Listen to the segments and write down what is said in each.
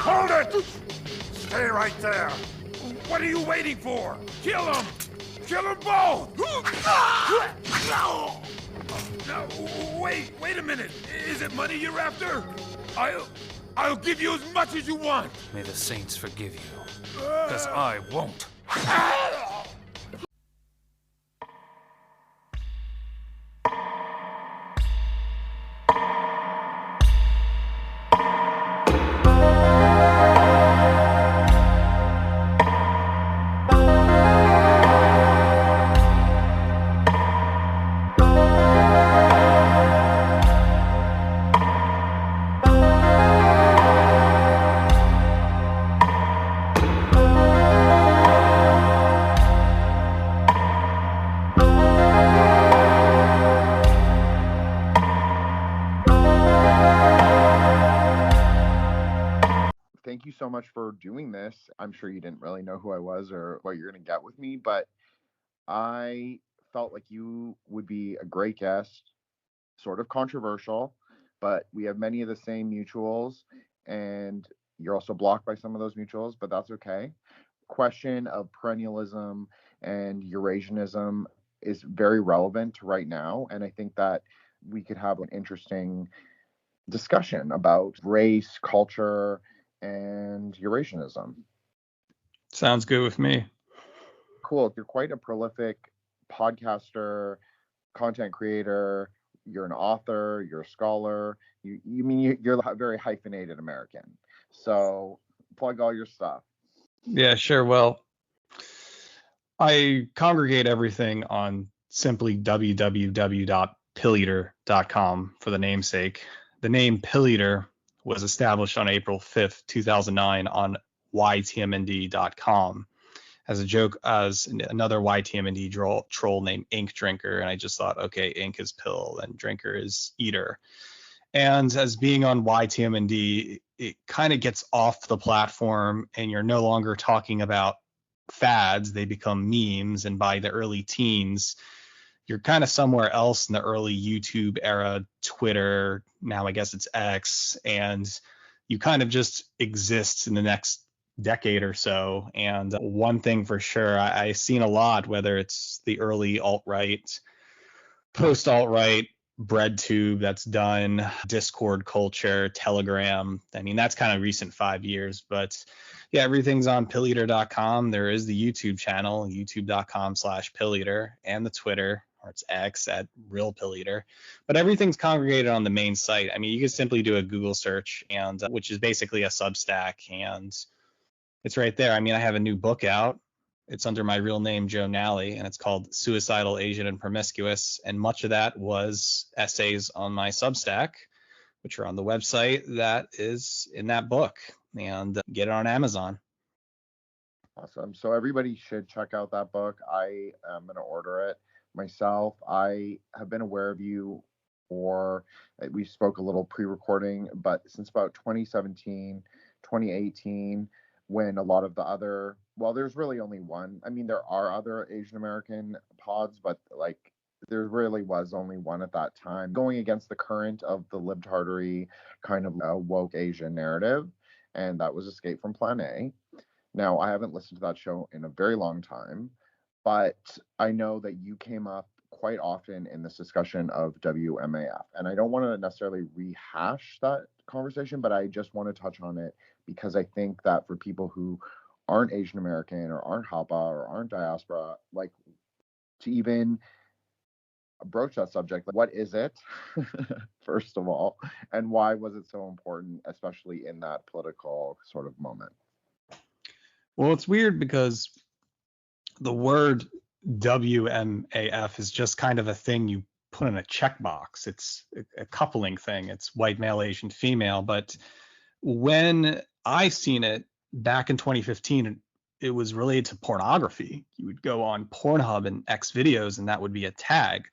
Hold it! Stay right there. What are you waiting for? Kill them! Kill them both! Now, wait a minute. Is it money you're after? I'll give you as much as you want. May the saints forgive you, because I won't. Thank you so much for doing this. I'm sure you didn't really know who I was or what you're going to get with me, but I felt like you would be a great guest, sort of controversial, but we have many of the same mutuals, and you're also blocked by some of those mutuals, but that's okay. Question of perennialism and Eurasianism is very relevant to right now, and I think that we could have an interesting discussion about race, culture, and Eurasianism. Sounds good with me. Cool. You're quite a prolific podcaster, content creator. You're an author. You're a scholar. You're a very hyphenated American. So plug all your stuff. Yeah, sure. Well, I congregate everything on simply www.pilleater.com for the namesake. The name Pilleater was established on April 5th, 2009 on ytmnd.com as a joke as another YTMND troll named Ink Drinker. And I just thought, okay, ink is pill and drinker is eater. And as being on YTMND, it kind of gets off the platform and you're no longer talking about fads. They become memes. And by the early teens, you're kind of somewhere else in the early YouTube era, Twitter, now I guess it's X, and you kind of just exist in the next decade or so. And one thing for sure, I've seen a lot, whether it's the early alt-right, post-alt-right, BreadTube that's done, Discord culture, Telegram. I mean, that's kind of recent 5 years, but yeah, everything's on pilleater.com. There is the YouTube channel, youtube.com/pilleater, and the Twitter, or it's X at Real Pilleater, but everything's congregated on the main site. I mean, you can simply do a Google search, and which is basically a Substack, and it's right there. I mean, I have a new book out. It's under my real name, Joe Nally, and it's called Suicidal, Asian and Promiscuous, and much of that was essays on my Substack, which are on the website that is in that book, and get it on Amazon. Awesome. So everybody should check out that book. I am going to order it myself. I have been aware of you we spoke a little pre-recording, but since about 2017, 2018, when a lot of the other, well, there's really only one. I mean, there are other Asian American pods, but like there really was only one at that time, going against the current of the libtardery kind of woke Asian narrative, and that was Escape from Plan A. Now, I haven't listened to that show in a very long time, but I know that you came up quite often in this discussion of WMAF, and I don't want to necessarily rehash that conversation, but I just want to touch on it because I think that for people who aren't Asian American or aren't Hapa or aren't diaspora, like to even broach that subject, like what is it, first of all, and why was it so important, especially in that political sort of moment? Well, it's weird because the word WMAF is just kind of a thing you put in a checkbox. It's a coupling thing. It's white male, Asian female. But when I seen it back in 2015, it was related to pornography. You would go on Pornhub and X videos, and that would be a tag.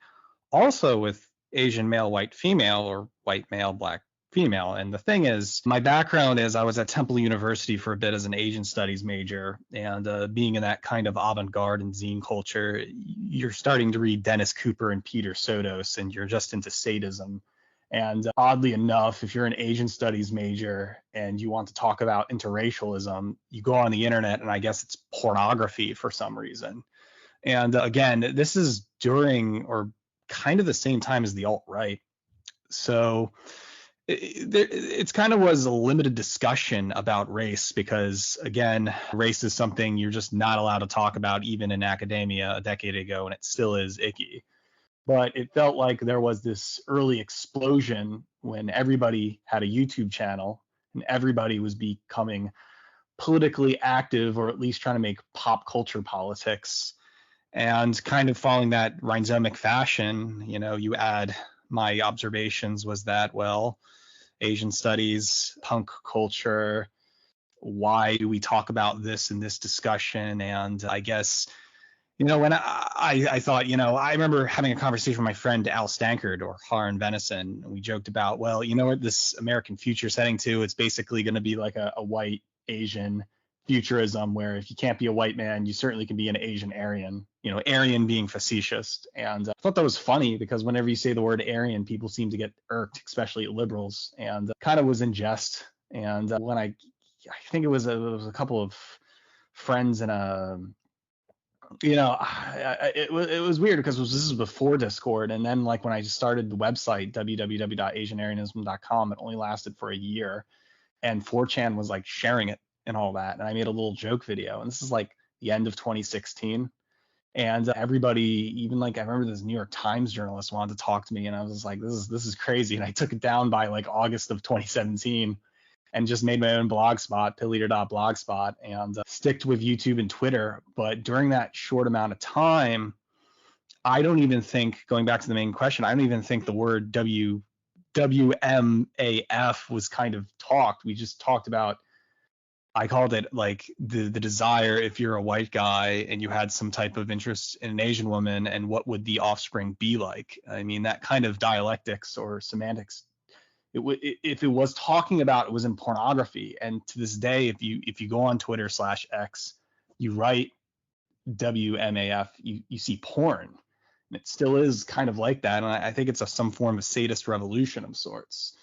Also with Asian male, white female, or white male, black female. And the thing is, my background is I was at Temple University for a bit as an Asian studies major, and being in that kind of avant-garde and zine culture, you're starting to read Dennis Cooper and Peter Sotos, and you're just into sadism. And oddly enough, if you're an Asian studies major and you want to talk about interracialism, you go on the internet and I guess it's pornography for some reason. And again, this is during or kind of the same time as the alt-right. So it's kind of was a limited discussion about race because, again, race is something you're just not allowed to talk about even in academia a decade ago, and it still is icky. But it felt like there was this early explosion when everybody had a YouTube channel and everybody was becoming politically active or at least trying to make pop culture politics. And kind of following that rhizomic fashion, you add my observations was that, well, Asian studies, punk culture, why do we talk about this in this discussion? And I guess, when I thought, I remember having a conversation with my friend Al Stankard or Harn Venison, and we joked about, well, what this American future is heading to? It's basically going to be like a white Asian futurism where if you can't be a white man, you certainly can be an Asian Aryan, Aryan being facetious. And I thought that was funny because whenever you say the word Aryan, people seem to get irked, especially liberals, and kind of was in jest. And when I think it was a couple of friends and it was weird because this is before Discord. And then like when I just started the website, www.asianarianism.com, it only lasted for a year. And 4chan was like sharing it and all that. And I made a little joke video. And this is like the end of 2016. And everybody, even like I remember this New York Times journalist wanted to talk to me. And I was like, this is crazy. And I took it down by like August of 2017 and just made my own blog spot, Pilleater.blogspot, and sticked with YouTube and Twitter. But during that short amount of time, I don't even think, going back to the main question, I don't even think the word WMAF was kind of talked. We just talked about, I called it like the desire if you're a white guy and you had some type of interest in an Asian woman and what would the offspring be like. I mean, that kind of dialectics or semantics, if it was talking about, it was in pornography. And to this day, if you go on Twitter/X, you write WMAF, you see porn. And it still is kind of like that. And I think it's some form of sadist revolution of sorts.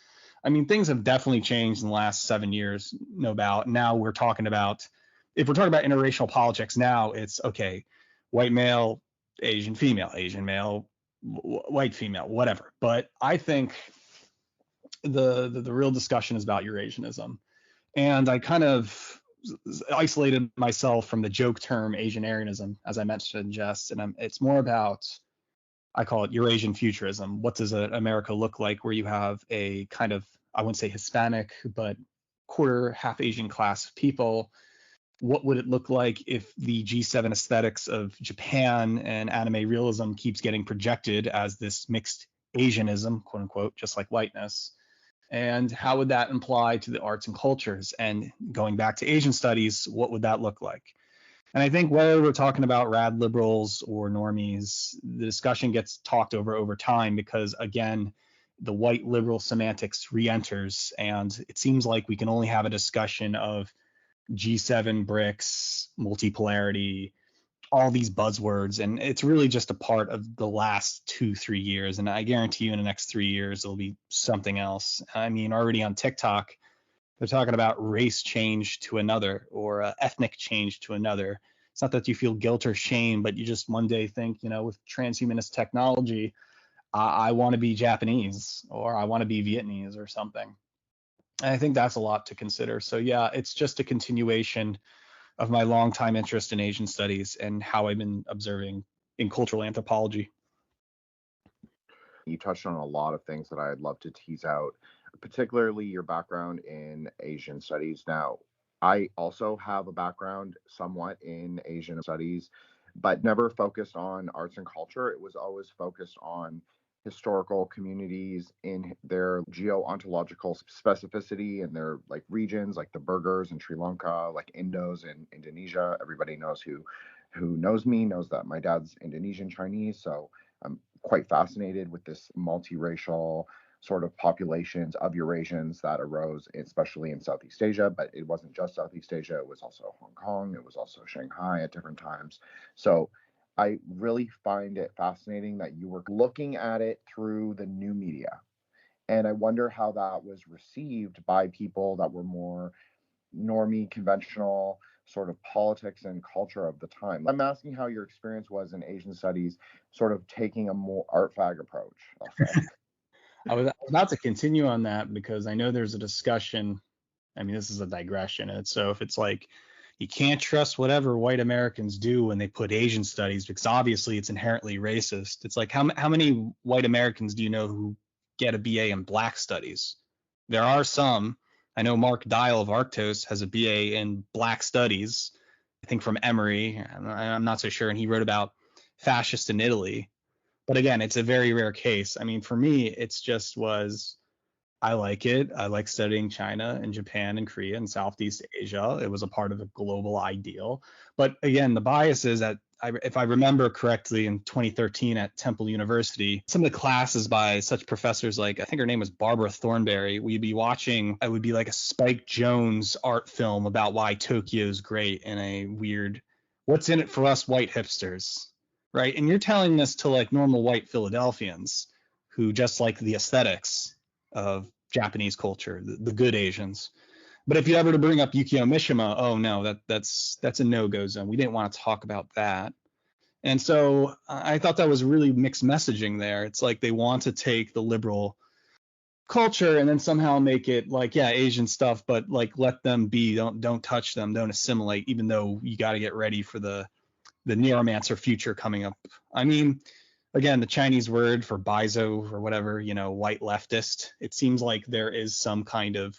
I mean, things have definitely changed in the last 7 years, no doubt. Now if we're talking about interracial politics, now it's okay, white male, Asian female, Asian male, white female, whatever. But I think the real discussion is about Eurasianism. And I kind of isolated myself from the joke term Asian-Arianism, as I mentioned in jest, and it's more about, I call it Eurasian futurism. What does America look like where you have a kind of, I wouldn't say Hispanic, but quarter, half Asian class of people? What would it look like if the G7 aesthetics of Japan and anime realism keeps getting projected as this mixed Asianism, quote unquote, just like whiteness? And how would that apply to the arts and cultures? And going back to Asian studies, what would that look like? And I think whether we're talking about rad liberals or normies, the discussion gets talked over time because, again, the white liberal semantics re-enters, and it seems like we can only have a discussion of G7 BRICS, multipolarity, all these buzzwords, and it's really just a part of the last 2-3 years. And I guarantee you in the next 3 years, it'll be something else. I mean, already on TikTok, they're talking about race change to another or ethnic change to another. It's not that you feel guilt or shame, but you just one day think, with transhumanist technology, I want to be Japanese or I want to be Vietnamese or something. And I think that's a lot to consider. So yeah, it's just a continuation of my longtime interest in Asian studies and how I've been observing in cultural anthropology. You touched on a lot of things that I'd love to tease out, particularly your background in Asian studies. Now, I also have a background somewhat in Asian studies, but never focused on arts and culture. It was always focused on historical communities in their geo-ontological specificity and their like regions, like the Burghers in Sri Lanka, like Indos in Indonesia. Everybody knows who knows me knows that my dad's Indonesian Chinese, so I'm quite fascinated with this multiracial sort of populations of Eurasians that arose, especially in Southeast Asia. But it wasn't just Southeast Asia; it was also Hong Kong, it was also Shanghai at different times. So I really find it fascinating that you were looking at it through the new media. And I wonder how that was received by people that were more normie, conventional sort of politics and culture of the time. I'm asking how your experience was in Asian studies, sort of taking a more art fag approach, I'll say. I was about to continue on that because I know there's a discussion. I mean, this is a digression. And so if it's like, you can't trust whatever white Americans do when they put Asian studies, because obviously it's inherently racist. It's like, how many white Americans do you know who get a BA in black studies? There are some. I know Mark Dial of Arctos has a BA in black studies, I think from Emory. I'm not so sure. And he wrote about fascist in Italy. But again, it's a very rare case. I mean, for me, it's just was, I like it. I like studying China and Japan and Korea and Southeast Asia. It was a part of a global ideal. But again, the bias is that if I remember correctly, in 2013 at Temple University, some of the classes by such professors like, I think her name was Barbara Thornberry, we'd be watching, it would be like a Spike Jonze art film about why Tokyo's great in a weird, what's in it for us white hipsters, right? And you're telling this to like normal white Philadelphians who just like the aesthetics of Japanese culture, the good Asians. But if you ever to bring up Yukio Mishima, oh no, that's a no-go zone. We didn't want to talk about that. And so I thought that was really mixed messaging there. It's like they want to take the liberal culture and then somehow make it like, yeah, Asian stuff, but like let them be, don't touch them, don't assimilate, even though you got to get ready for the Neuromancer future coming up. I mean, again, the Chinese word for baizo or whatever, white leftist, it seems like there is some kind of,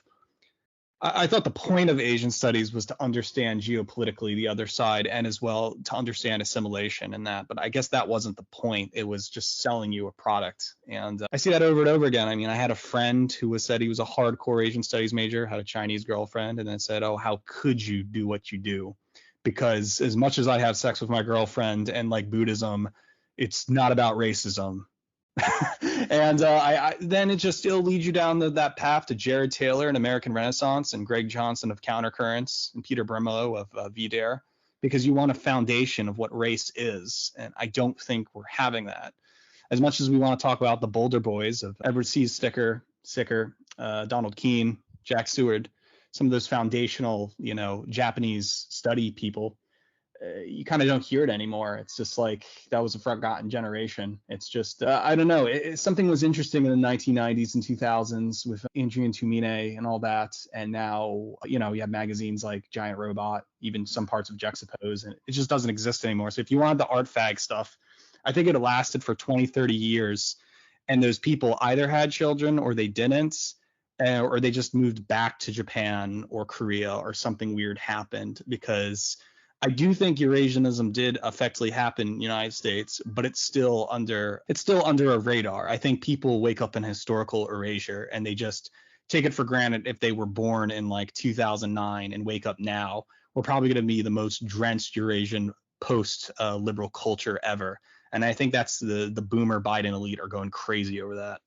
I thought the point of Asian studies was to understand geopolitically the other side and as well to understand assimilation and that. But I guess that wasn't the point. It was just selling you a product. And I see that over and over again. I mean, I had a friend who said he was a hardcore Asian studies major, had a Chinese girlfriend, and then said, oh, how could you do what you do? Because as much as I have sex with my girlfriend and like Buddhism, it's not about racism. And then it'll lead you down that path to Jared Taylor and American Renaissance and Greg Johnson of Countercurrents and Peter Brimelow of VDARE, because you want a foundation of what race is. And I don't think we're having that. As much as we want to talk about the Boulder Boys of Edward C. Sicker, Donald Keene, Jack Seward, some of those foundational, Japanese study people, you kind of don't hear it anymore. It's just like that was a forgotten generation. It's just I don't know. Something was interesting in the 1990s and 2000s with Andrew and Tumine and all that, and now you have magazines like Giant Robot, even some parts of Juxtapoz, and it just doesn't exist anymore. So if you wanted the art fag stuff, I think it lasted for 20, 30 years, and those people either had children or they didn't, or they just moved back to Japan or Korea or something weird happened, because I do think Eurasianism did effectively happen in the United States, but it's still under a radar. I think people wake up in historical erasure and they just take it for granted. If they were born in like 2009 and wake up now, we're probably going to be the most drenched Eurasian post-liberal culture ever. And I think that's the boomer Biden elite are going crazy over that.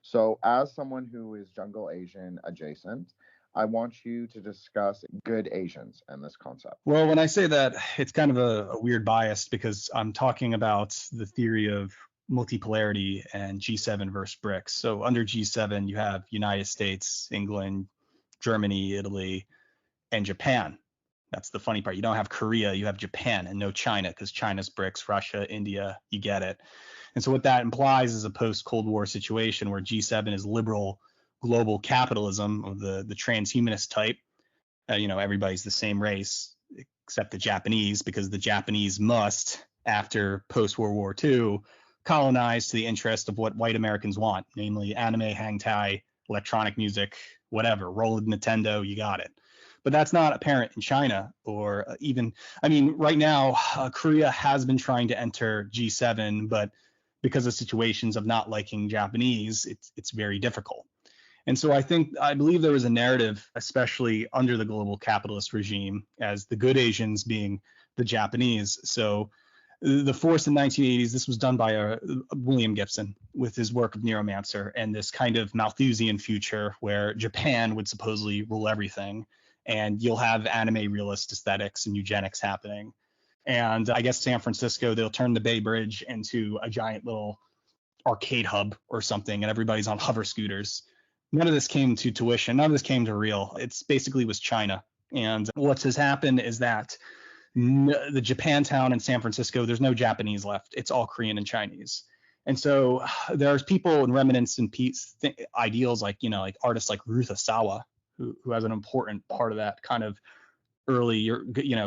So as someone who is jungle Asian adjacent, I want you to discuss good Asians and this concept. Well, when I say that, it's kind of a weird bias because I'm talking about the theory of multipolarity and G7 versus BRICS. So under G7, you have United States, England, Germany, Italy, and Japan. That's the funny part. You don't have Korea, you have Japan, and no China, because China's BRICS, Russia, India, you get it. And so what that implies is a post-Cold War situation where G7 is liberal global capitalism of the transhumanist type. Everybody's the same race except the Japanese, because the Japanese must, after post-World War II, colonize to the interest of what white Americans want, namely anime, hangtai, electronic music, whatever, roll of Nintendo, you got it. But that's not apparent in China or right now, Korea has been trying to enter G7, but because of situations of not liking Japanese, it's very difficult. And so I believe there was a narrative, especially under the global capitalist regime, as the good Asians being the Japanese. So the force in 1980s, this was done by William Gibson with his work of Neuromancer and this kind of Malthusian future where Japan would supposedly rule everything. And you'll have anime realist aesthetics and eugenics happening. And I guess San Francisco, they'll turn the Bay Bridge into a giant little arcade hub or something, and everybody's on hover scooters. None of this came to tuition. None of this came to real. It's basically was China. And what has happened is that the Japantown in San Francisco, there's no Japanese left. It's all Korean and Chinese. And so there's people and remnants and ideals like, like artists like Ruth Asawa, who has an important part of that kind of early,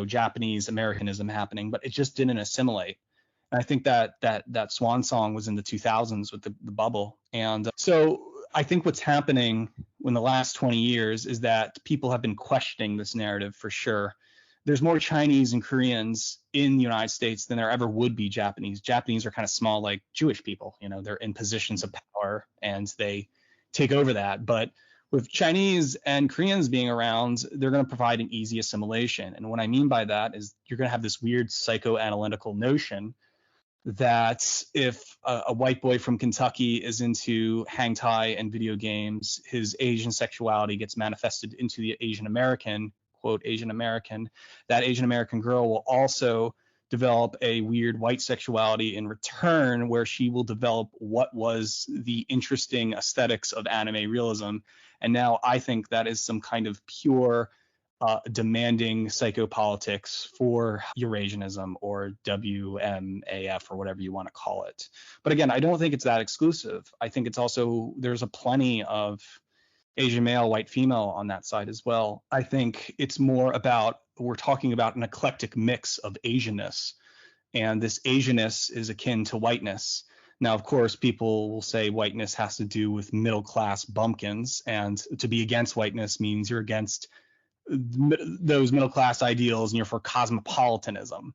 Japanese Americanism happening, but it just didn't assimilate. And I think that swan song was in the 2000s with the bubble. And so I think what's happening in the last 20 years is that people have been questioning this narrative for sure. There's more Chinese and Koreans in the United States than there ever would be Japanese. Japanese are kind of small, like Jewish people. They're in positions of power and they take over that. But with Chinese and Koreans being around, they're going to provide an easy assimilation. And what I mean by that is you're going to have this weird psychoanalytical notion that if a white boy from Kentucky is into hang tie and video games, his Asian sexuality gets manifested into the Asian American, quote, Asian American, that Asian American girl will also develop a weird white sexuality in return, where she will develop what was the interesting aesthetics of anime realism. And now I think that is some kind of pure demanding psychopolitics for Eurasianism or WMAF or whatever you want to call it. But again, I don't think it's that exclusive. I think it's also, there's a plenty of Asian male, white female on that side as well. I think it's more about, we're talking about an eclectic mix of Asianness, and this Asianness is akin to whiteness. Now, of course, people will say whiteness has to do with middle class bumpkins, and to be against whiteness means you're against those middle class ideals and you're for cosmopolitanism.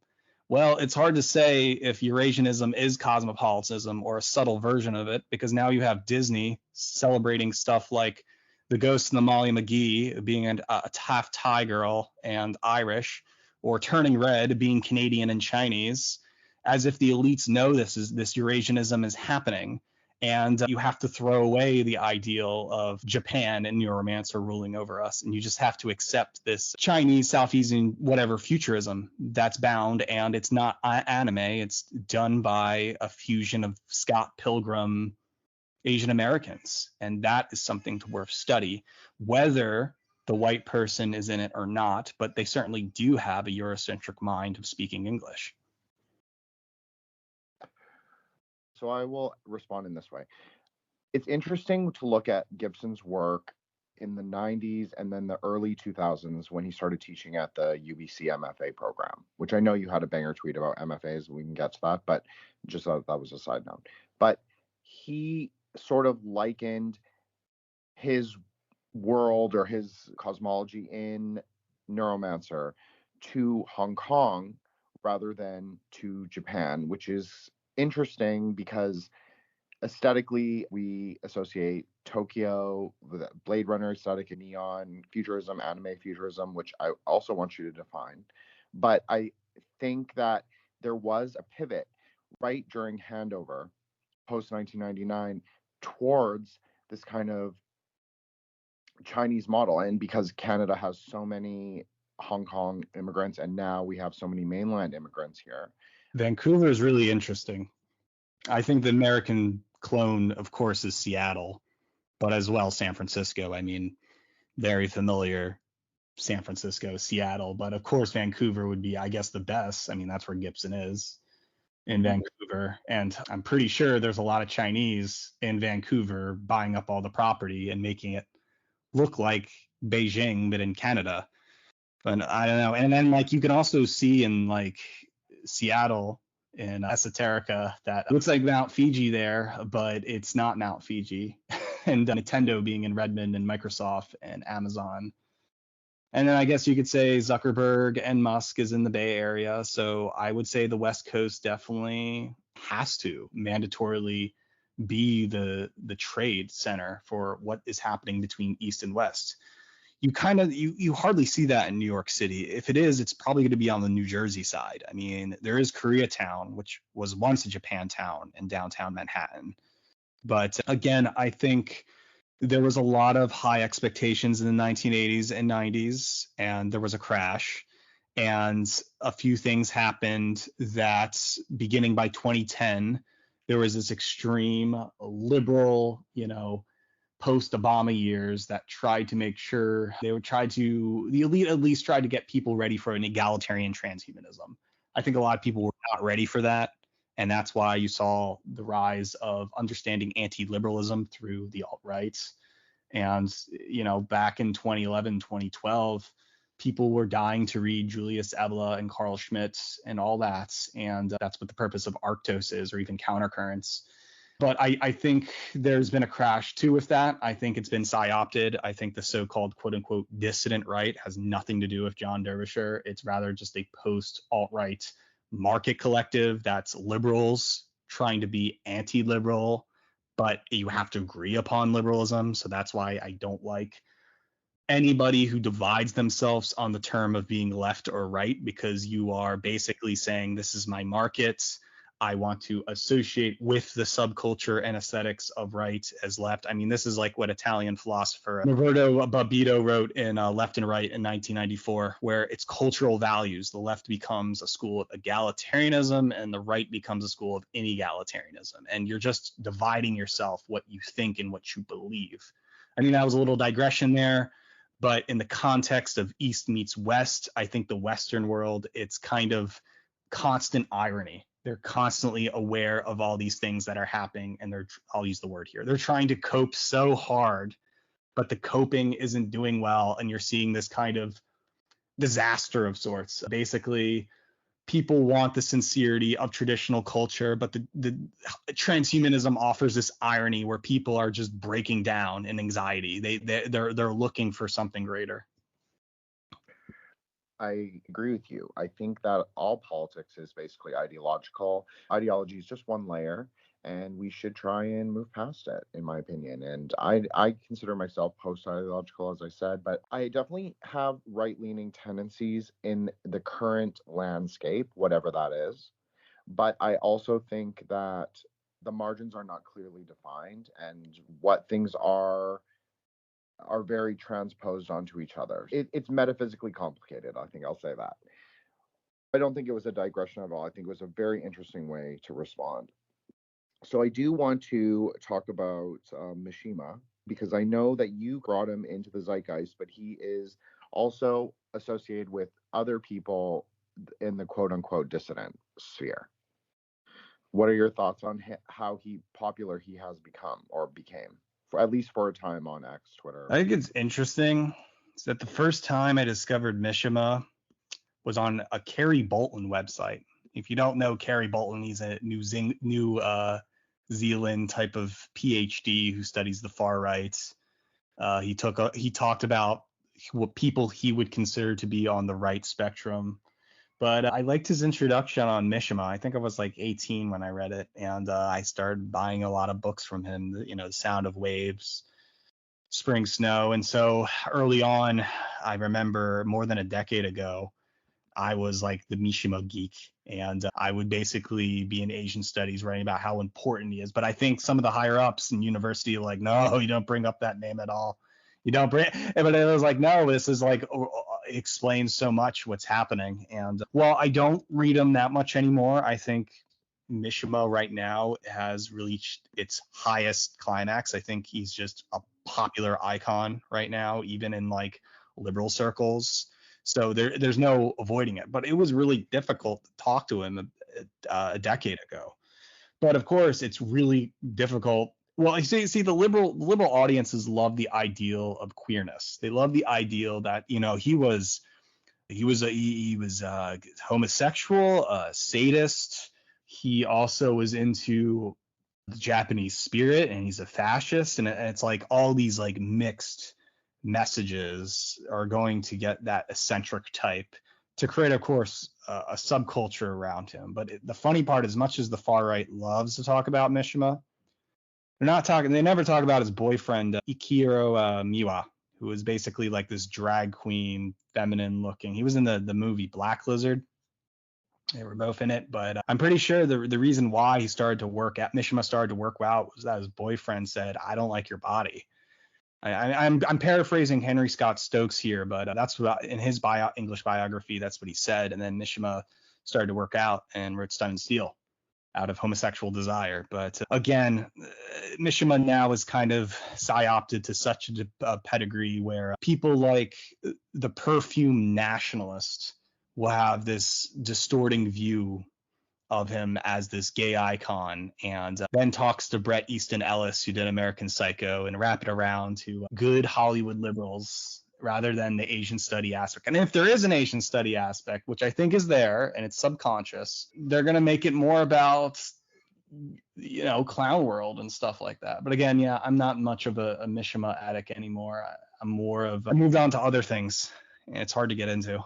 Well, it's hard to say if Eurasianism is cosmopolitanism or a subtle version of it, because now you have Disney celebrating stuff like the Ghost and the Molly McGee being a half Thai girl and Irish, or Turning Red being Canadian and Chinese, as if the elites know this Eurasianism is happening. And you have to throw away the ideal of Japan and Neuromancer ruling over us. And you just have to accept this Chinese, Southeastern, whatever futurism that's bound. And it's not anime. It's done by a fusion of Scott Pilgrim Asian Americans. And that is something to worth study, whether the white person is in it or not. But they certainly do have a Eurocentric mind of speaking English. So I will respond in this way. It's interesting to look at Gibson's work in the 90s and then the early 2000s when he started teaching at the UBC MFA program, which I know you had a banger tweet about MFAs. We can get to that, but just thought that was a side note. But he sort of likened his world or his cosmology in Neuromancer to Hong Kong rather than to Japan, which is interesting because aesthetically we associate Tokyo with Blade Runner aesthetic and neon, futurism, anime futurism, which I also want you to define. But I think that there was a pivot right during Handover, post 1999, towards this kind of Chinese model. And because Canada has so many Hong Kong immigrants and now we have so many mainland immigrants here, Vancouver is really interesting. I think the American clone, of course, is Seattle, but as well San Francisco. I mean, very familiar San Francisco, Seattle, but of course Vancouver would be, I guess, the best. I mean, that's where Gibson is, in Vancouver. And I'm pretty sure there's a lot of Chinese in Vancouver buying up all the property and making it look like Beijing, but in Canada. But I don't know. And then like you can also see in like Seattle in Esoterica that looks like Mount Fiji there, but it's not Mount Fiji. And Nintendo being in Redmond and Microsoft and Amazon. And then I guess you could say Zuckerberg and Musk is in the Bay Area. So I would say the West Coast definitely has to mandatorily be the trade center for what is happening between East and West. You hardly see that in New York City. If it is, it's probably going to be on the New Jersey side. I mean, there is Koreatown, which was once a Japantown in downtown Manhattan. But again, I think there was a lot of high expectations in the 1980s and 90s, and there was a crash. And a few things happened that beginning by 2010 there was this extreme liberal, post-Obama years that tried to make sure the elite at least tried to get people ready for an egalitarian transhumanism. I think a lot of people were not ready for that. And that's why you saw the rise of understanding anti-liberalism through the alt-right. And, back in 2011, 2012, people were dying to read Julius Evola and Carl Schmitt and all that. And that's what the purpose of Arctos is, or even Countercurrents. But I think there's been a crash too with that. I think it's been psyopted. I think the so-called quote unquote dissident right has nothing to do with John Derbyshire. It's rather just a post-alt-right market collective that's liberals trying to be anti-liberal, but you have to agree upon liberalism. So that's why I don't like anybody who divides themselves on the term of being left or right, because you are basically saying this is my market. I want to associate with the subculture and aesthetics of right as left. I mean, this is like what Italian philosopher Roberto Babito wrote in Left and Right in 1994, where it's cultural values. The left becomes a school of egalitarianism and the right becomes a school of inegalitarianism. And you're just dividing yourself what you think and what you believe. I mean, that was a little digression there. But in the context of East meets West, I think the Western world, it's kind of constant irony. They're constantly aware of all these things that are happening, and I'll use the word here, they're trying to cope so hard, but the coping isn't doing well, and you're seeing this kind of disaster of sorts. Basically, people want the sincerity of traditional culture, but the transhumanism offers this irony where people are just breaking down in anxiety. They're looking for something greater. I agree with you. I think that all politics is basically ideological. Ideology is just one layer, and we should try and move past it, in my opinion. And I consider myself post-ideological, as I said, but I definitely have right-leaning tendencies in the current landscape, whatever that is. But I also think that the margins are not clearly defined, and what things are very transposed onto each other. It's metaphysically complicated. I think I'll say that. I don't think it was a digression at all. I think it was a very interesting way to respond. So I do want to talk about Mishima, because I know that you brought him into the zeitgeist, but he is also associated with other people in the quote unquote dissident sphere. What are your thoughts on how popular he has become or became? At least for a time on X, Twitter. I think it's interesting that the first time I discovered Mishima was on a Kerry Bolton website. If you don't know Kerry Bolton, he's a New Zealand type of PhD who studies the far right. He talked about what people he would consider to be on the right spectrum. But I liked his introduction on Mishima. I think I was like 18 when I read it, and I started buying a lot of books from him. The Sound of Waves, Spring Snow. And so early on, I remember more than a decade ago, I was like the Mishima geek, and I would basically be in Asian studies writing about how important he is. But I think some of the higher ups in university are like, no, you don't bring up that name at all. You don't bring. But I was like, no, this is like explains so much what's happening. And while I don't read him that much anymore, I think Mishima right now has reached its highest climax. I think he's just a popular icon right now, even in like liberal circles. So there's no avoiding it. But it was really difficult to talk to him a decade ago. But of course, it's really difficult. Well, see, the liberal audiences love the ideal of queerness. They love the ideal that he was homosexual, sadist. He also was into the Japanese spirit, and he's a fascist. And it's like all these like mixed messages are going to get that eccentric type to create, of course, a subculture around him. But the funny part, as much as the far right loves to talk about Mishima, they never talk about his boyfriend, Ikiro Miwa, who was basically like this drag queen, feminine looking. He was in the movie Black Lizard. They were both in it, but I'm pretty sure the reason why Mishima started to work out was that his boyfriend said, "I don't like your body." I'm paraphrasing Henry Scott Stokes here, but that's what in his English biography, that's what he said. And then Mishima started to work out and wrote Stun and Steel. out of homosexual desire. But again, Mishima now is kind of psyopted to such a pedigree where people like the perfume nationalist will have this distorting view of him as this gay icon, and then talks to Bret Easton Ellis, who did American Psycho, and wrap it around to good Hollywood liberals rather than the Asian study aspect. And if there is an Asian study aspect, which I think is there, and it's subconscious, they're going to make it more about, clown world and stuff like that. But again, yeah, I'm not much of a Mishima addict anymore. I moved on to other things, and it's hard to get into.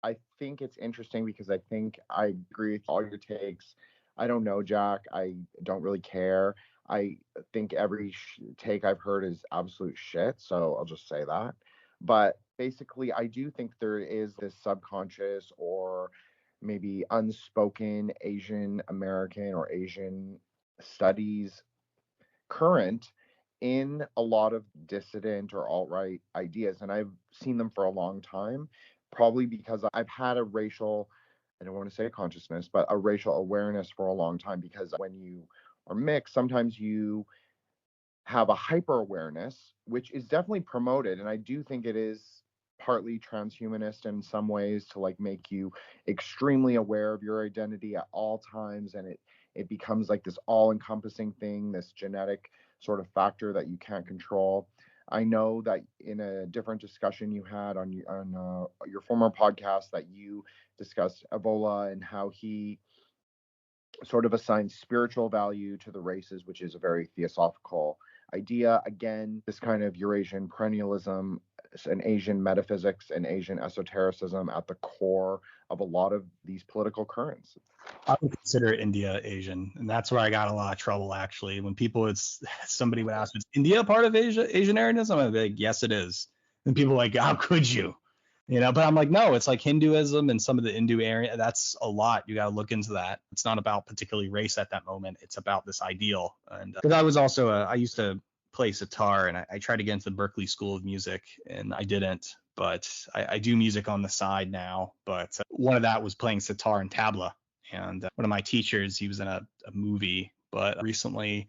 I think it's interesting because I think I agree with all your takes. I don't know, Jack. I don't really care. I think every take I've heard is absolute shit, so I'll just say that. But basically, I do think there is this subconscious or maybe unspoken Asian American or Asian studies current in a lot of dissident or alt-right ideas, and I've seen them for a long time. Probably because I've had a racial, I don't want to say consciousness, but a racial awareness for a long time, because when you are mixed, sometimes you have a hyper awareness, which is definitely promoted. And I do think it is partly transhumanist in some ways to like make you extremely aware of your identity at all times. And it becomes like this all encompassing thing, this genetic sort of factor that you can't control. I know that in a different discussion you had on your former podcast that you discussed Ebola and how he sort of assigns spiritual value to the races, which is a very theosophical idea. Again, this kind of Eurasian perennialism and Asian metaphysics and Asian esotericism at the core of a lot of these political currents. I would consider India Asian, and that's where I got a lot of trouble actually. When somebody would ask, is India part of Asian-Arianism? I'd be like, yes, it is. And people are like, how could you? But I'm like, no, it's like Hinduism and some of the Hindu area. That's a lot. You got to look into that. It's not about particularly race at that moment. It's about this ideal. And because I was also, I used to play sitar, and I tried to get into the Berklee School of Music, and I didn't. But I do music on the side now. But one of that was playing sitar and tabla. And one of my teachers, he was in a movie, but recently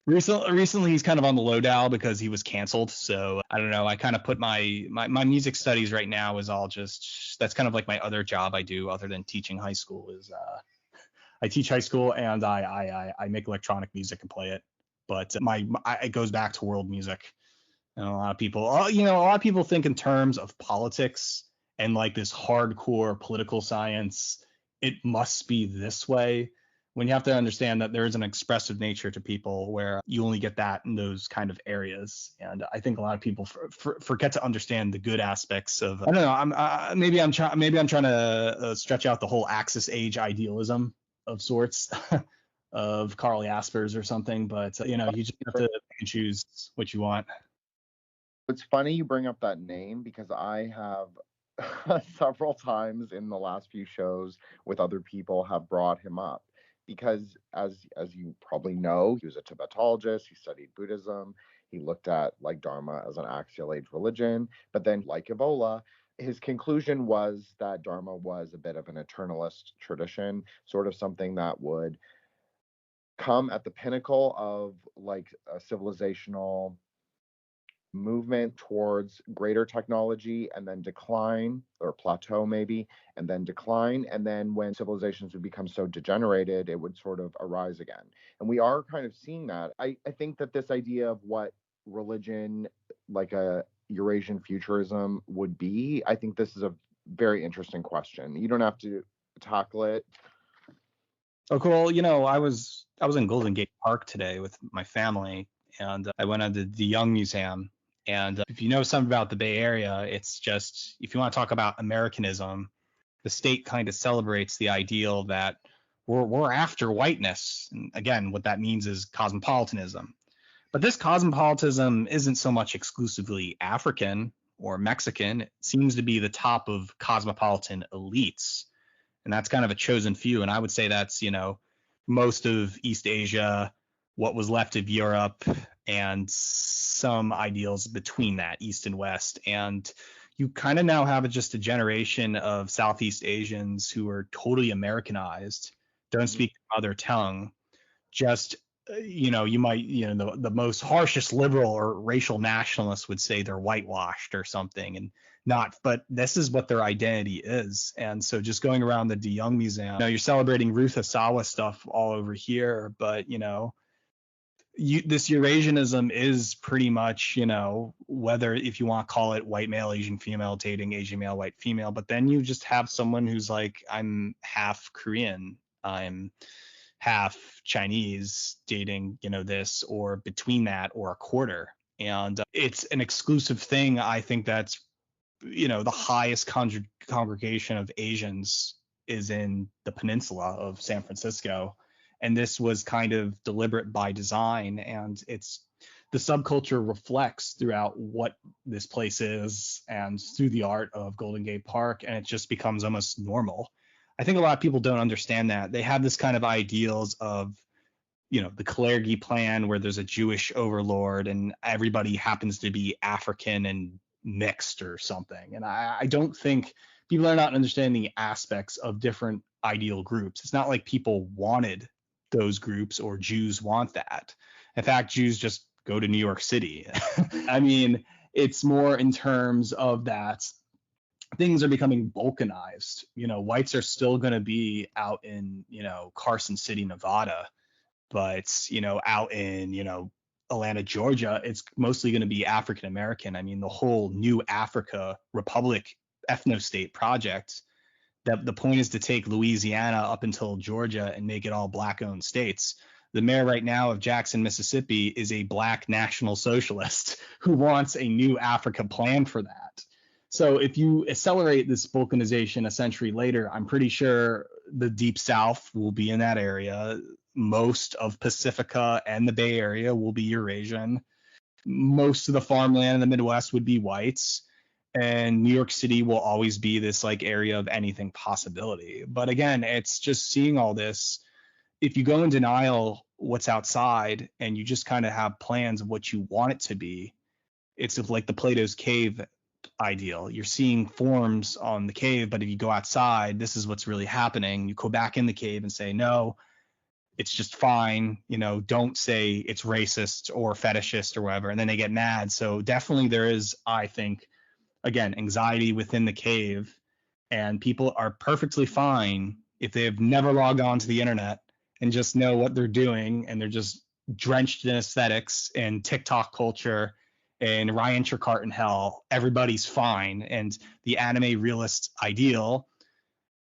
he's kind of on the low dial because he was canceled. So I don't know. I kind of put my music studies right now is all just, that's kind of like my other job I do other than teaching high school is I teach high school and I make electronic music and play it. But it goes back to world music. And a lot of people think in terms of politics and like this hardcore political science. It must be this way, when you have to understand that there is an expressive nature to people where you only get that in those kind of areas. And I think a lot of people forget to understand the good aspects of, I don't know, maybe I'm trying to stretch out the whole Axis age idealism of sorts of Karl Jaspers or something, but you just have to pick and choose what you want. It's funny you bring up that name because I have several times in the last few shows with other people have brought him up because as you probably know, he was a Tibetologist. He studied Buddhism. He looked at like Dharma as an axial age religion, but then like Ebola, his conclusion was that Dharma was a bit of an eternalist tradition, sort of something that would come at the pinnacle of like a civilizational movement towards greater technology and then decline, or plateau maybe, and then decline. And then when civilizations would become so degenerated, it would sort of arise again. And we are kind of seeing that. I think that this idea of what religion, like a Eurasian futurism would be, I think this is a very interesting question. You don't have to tackle it. Oh, cool. I was in Golden Gate Park today with my family, and I went on to the Young Museum. And if you know something about the Bay Area, it's just, if you want to talk about Americanism, the state kind of celebrates the ideal that we're after whiteness. And again, what that means is cosmopolitanism. But this cosmopolitanism isn't so much exclusively African or Mexican. It seems to be the top of cosmopolitan elites. And that's kind of a chosen few. And I would say that's, most of East Asia, what was left of Europe, and some ideals between that, East and West. And you kind of now have just a generation of Southeast Asians who are totally Americanized, don't speak the mother tongue, just you might, the most harshest liberal or racial nationalist would say they're whitewashed or something, and not, but this is what their identity is. And so just going around the De Young Museum, you're celebrating Ruth Asawa stuff all over here, but this Eurasianism is pretty much, whether, if you want to call it white male, Asian female dating Asian male, white female, but then you just have someone who's like, I'm half Korean, I'm half Chinese dating, this, or between that, or a quarter. And it's an exclusive thing. I think that's, the highest congregation of Asians is in the peninsula of San Francisco. And this was kind of deliberate by design. And the subculture reflects throughout what this place is and through the art of Golden Gate Park. And it just becomes almost normal. I think a lot of people don't understand that. They have this kind of ideals of, the Kalergi plan, where there's a Jewish overlord and everybody happens to be African and mixed or something. And I don't think people are not understanding the aspects of different ideal groups. It's not like people wanted those groups or Jews want that. In fact, Jews just go to New York City. I mean, it's more in terms of that things are becoming balkanized. Whites are still going to be out in, Carson City, Nevada, but, out in, Atlanta, Georgia, it's mostly going to be African American. I mean, the whole New Africa Republic ethno-state project, that the point is to take Louisiana up until Georgia and make it all black-owned states. The mayor right now of Jackson, Mississippi, is a black national socialist who wants a new Africa plan for that. So if you accelerate this balkanization a century later, I'm pretty sure the Deep South will be in that area. Most of Pacifica and the Bay Area will be Eurasian. Most of the farmland in the Midwest would be whites. And New York City will always be this like area of anything possibility. But again, it's just seeing all this. If you go in denial what's outside and you just kind of have plans of what you want it to be, it's like the Plato's cave ideal. You're seeing forms on the cave, but if you go outside, this is what's really happening. You go back in the cave and say, no, it's just fine. Don't say it's racist or fetishist or whatever. And then they get mad. So definitely there is, I think, again, anxiety within the cave, and people are perfectly fine if they have never logged on to the internet and just know what they're doing, and they're just drenched in aesthetics and TikTok culture and Ryan Tricart in hell. Everybody's fine. And the anime realist ideal,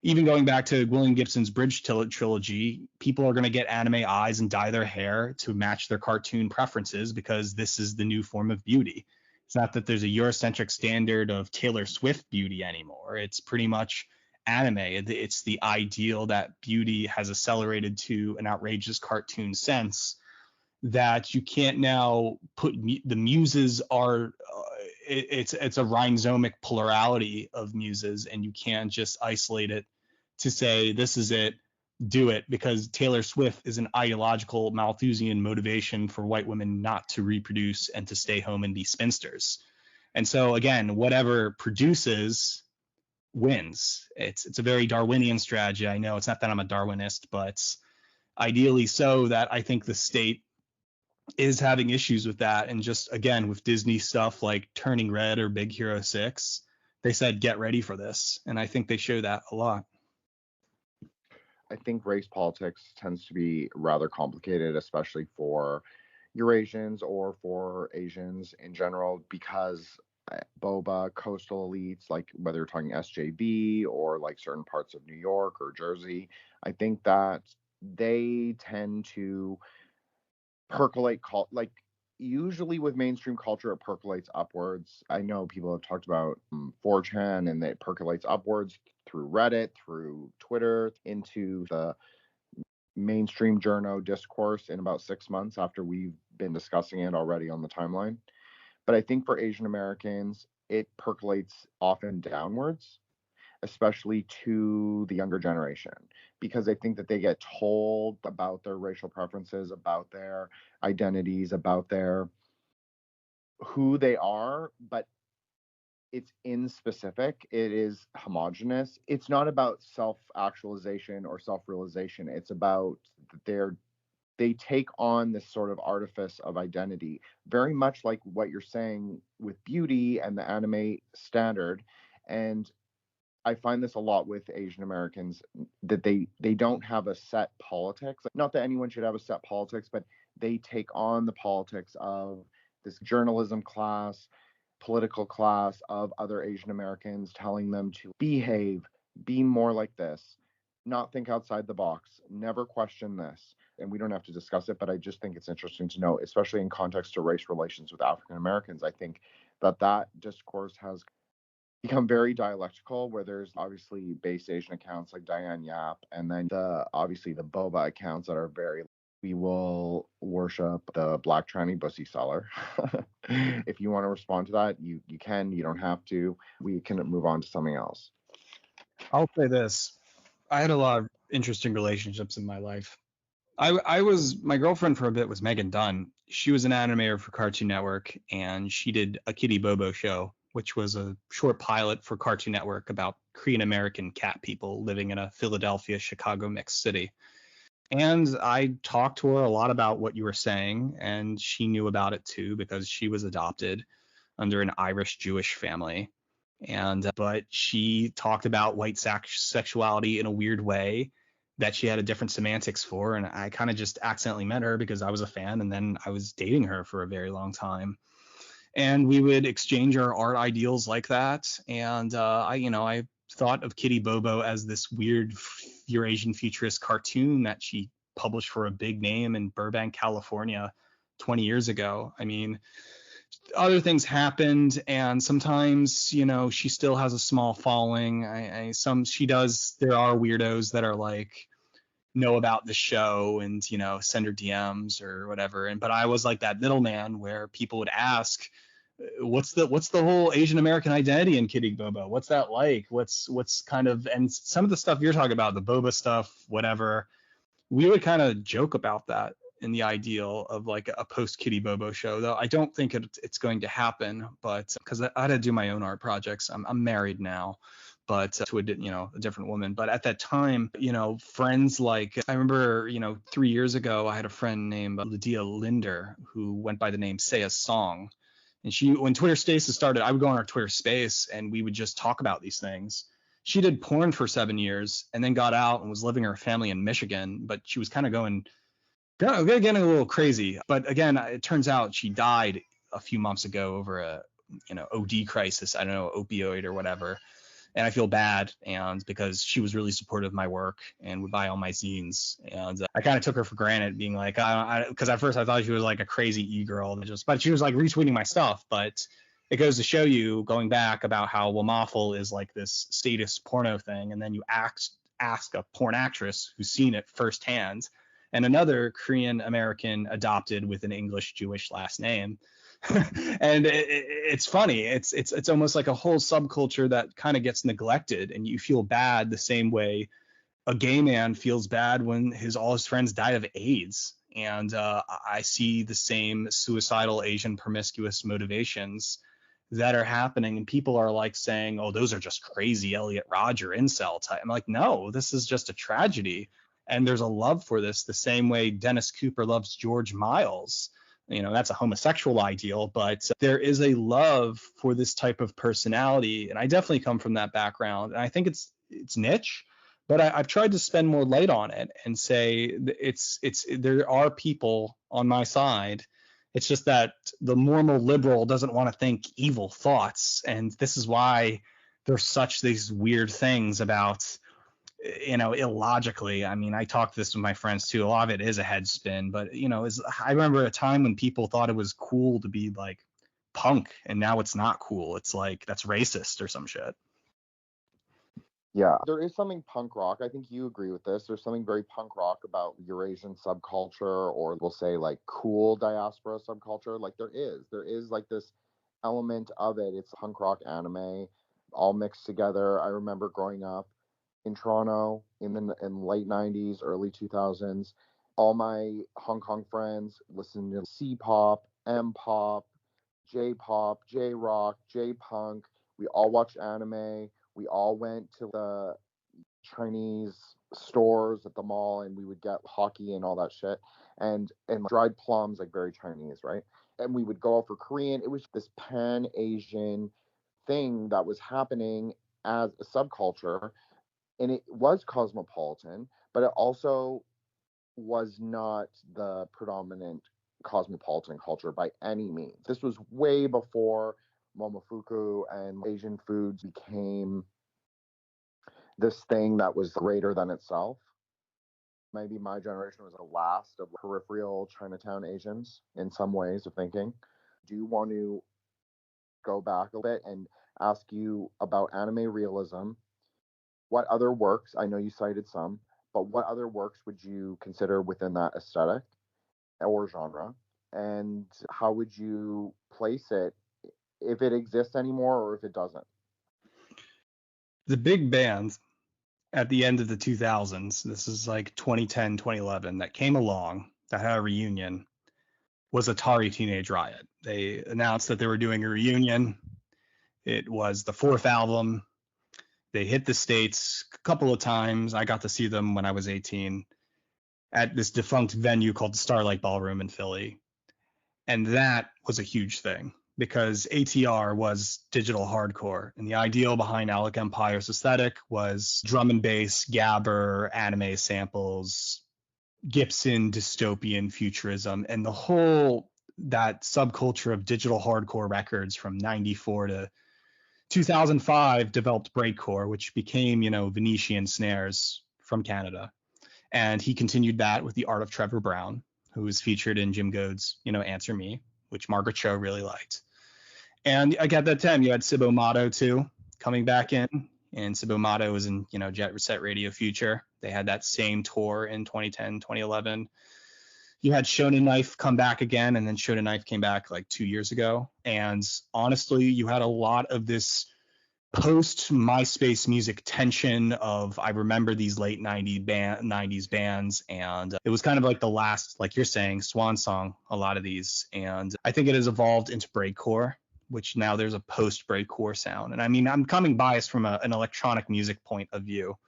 even going back to William Gibson's Bridge trilogy, people are going to get anime eyes and dye their hair to match their cartoon preferences because this is the new form of beauty. It's not that there's a Eurocentric standard of Taylor Swift beauty anymore. It's pretty much anime. It's the ideal that beauty has accelerated to an outrageous cartoon sense that you can't now put the muses are it's a rhizomic plurality of muses, and you can't just isolate it to say this is it, do it, because Taylor Swift is an ideological Malthusian motivation for white women not to reproduce and to stay home and be spinsters. And so again, whatever produces wins. It's a very Darwinian strategy. I know it's not that I'm a Darwinist, but ideally so, that I think the state is having issues with that. And just again, with Disney stuff like Turning Red or Big Hero 6, they said get ready for this, and I think they show that a lot. I think race politics tends to be rather complicated, especially for Eurasians or for Asians in general, because boba coastal elites, like whether you're talking SJV or like certain parts of New York or Jersey, I think that they tend to percolate, like usually with mainstream culture, it percolates upwards. I know people have talked about 4chan, and it percolates upwards through Reddit, through Twitter, into the mainstream journo discourse in about 6 months after we've been discussing it already on the timeline. But I think for Asian Americans, it percolates often downwards, especially to the younger generation, because I think that they get told about their racial preferences, about their identities, about their who they are, but it's inspecific. It is homogenous. It's not about self-actualization or self-realization. It's about they take on this sort of artifice of identity, very much like what you're saying with beauty and the anime standard. And I find this a lot with Asian Americans, that they don't have a set politics. Not that anyone should have a set politics, but they take on the politics of this journalism class, political class of other Asian Americans, telling them to behave, be more like this, not think outside the box, never question this. And we don't have to discuss it, but I just think it's interesting to know, especially in context to race relations with African Americans. I think that discourse has become very dialectical, where there's obviously base Asian accounts like Diane Yap, and then obviously the Boba accounts that are very, we will worship the black tranny pussy seller. If you want to respond to that, you can, you don't have to. We can move on to something else. I'll say this. I had a lot of interesting relationships in my life. My girlfriend for a bit was Megan Dunn. She was an animator for Cartoon Network, and she did a Kitty Bobo show, which was a short pilot for Cartoon Network about Korean American cat people living in a Philadelphia, Chicago mixed city. And I talked to her a lot about what you were saying, and she knew about it too, because she was adopted under an Irish Jewish family. But she talked about white sexuality in a weird way that she had a different semantics for. And I kind of just accidentally met her because I was a fan, and then I was dating her for a very long time. And we would exchange our art ideals like that. And I thought of Kitty Bobo as this weird Eurasian futurist cartoon that she published for a big name in Burbank, California 20 years ago. I mean, other things happened, and sometimes, she still has a small following. There are weirdos that are like, know about the show and, send her DMs or whatever. But I was like that middleman where people would ask, what's the whole Asian American identity in Kitty Bobo? What's that like? What's kind of, and some of the stuff you're talking about, the Boba stuff, whatever, we would kind of joke about that in the ideal of like a post Kitty Bobo show, though I don't think it's going to happen, but because I had to do my own art projects. I'm married now, but to a different woman. But at that time, friends like, I remember, 3 years ago, I had a friend named Lydia Linder who went by the name Say a Song. And when Twitter Spaces started, I would go on our Twitter Space and we would just talk about these things. She did porn for 7 years and then got out and was living with her family in Michigan, but she was kind of getting a little crazy. But again, it turns out she died a few months ago over a OD crisis, I don't know, opioid or whatever. And I feel bad, and because she was really supportive of my work and would buy all my zines. And I kind of took her for granted, being like, because at first I thought she was like a crazy e-girl, but she was like retweeting my stuff. But it goes to show you, going back, about how Wamafel is like this statist porno thing, and then you ask a porn actress who's seen it firsthand, and another Korean American adopted with an English Jewish last name. And it's funny. It's almost like a whole subculture that kind of gets neglected, and you feel bad the same way a gay man feels bad when all his friends died of AIDS. And I see the same suicidal Asian promiscuous motivations that are happening, and people are like saying, "Oh, those are just crazy Elliot Rodgers incel type." I'm like, no, this is just a tragedy, and there's a love for this the same way Dennis Cooper loves George Miles. That's a homosexual ideal, but there is a love for this type of personality. And I definitely come from that background. And I think it's niche, but I've tried to spend more light on it and say there are people on my side. It's just that the normal liberal doesn't want to think evil thoughts. And this is why there's these weird things about, illogically. I mean, I talked this with my friends too. A lot of it is a head spin, but I remember a time when people thought it was cool to be like punk, and now it's not cool. It's like, that's racist or some shit. Yeah, there is something punk rock. I think you agree with this. There's something very punk rock about Eurasian subculture, or we'll say like cool diaspora subculture. Like there is like this element of it. It's punk rock anime all mixed together. I remember growing up in Toronto in late 90s, early 2000s. All my Hong Kong friends listened to C-pop, M-pop, J-pop, J-rock, J-punk. We all watched anime. We all went to the Chinese stores at the mall, and we would get hockey and all that shit, and dried plums, like very Chinese, right? And we would go out for Korean. It was this pan-Asian thing that was happening as a subculture, and it was cosmopolitan, but it also was not the predominant cosmopolitan culture by any means. This was way before Momofuku and Asian foods became this thing that was greater than itself. Maybe my generation was the last of peripheral Chinatown Asians in some ways of thinking. Do you want to go back a bit and ask you about anime realism? What other works, I know you cited some, but what other works would you consider within that aesthetic or genre? And how would you place it, if it exists anymore or if it doesn't? The big band at the end of the 2000s, this is like 2010, 2011, that came along that had a reunion was Atari Teenage Riot. They announced that they were doing a reunion. It was the fourth album. They hit the States a couple of times. I got to see them when I was 18 at this defunct venue called the Starlight Ballroom in Philly. And that was a huge thing because ATR was digital hardcore. And the ideal behind Alec Empire's aesthetic was drum and bass, gabber, anime samples, Gibson, dystopian, futurism, and the whole, that subculture of digital hardcore records from 94 to 2005 developed breakcore, which became, Venetian snares from Canada. And he continued that with the art of Trevor Brown, who was featured in Jim Goad's, Answer Me, which Margaret Cho really liked. And at that time, you had Cibo Matto too coming back in, and Cibo Matto was in, Jet Set Radio Future. They had that same tour in 2010, 2011. You had Shonen Knife come back again, and then Shonen Knife came back like 2 years ago. And honestly, you had a lot of this post MySpace music tension of, I remember these late 90s bands, and it was kind of like the last, like you're saying, swan song, a lot of these. And I think it has evolved into breakcore, which now there's a post breakcore sound. And I mean, I'm coming biased from an electronic music point of view.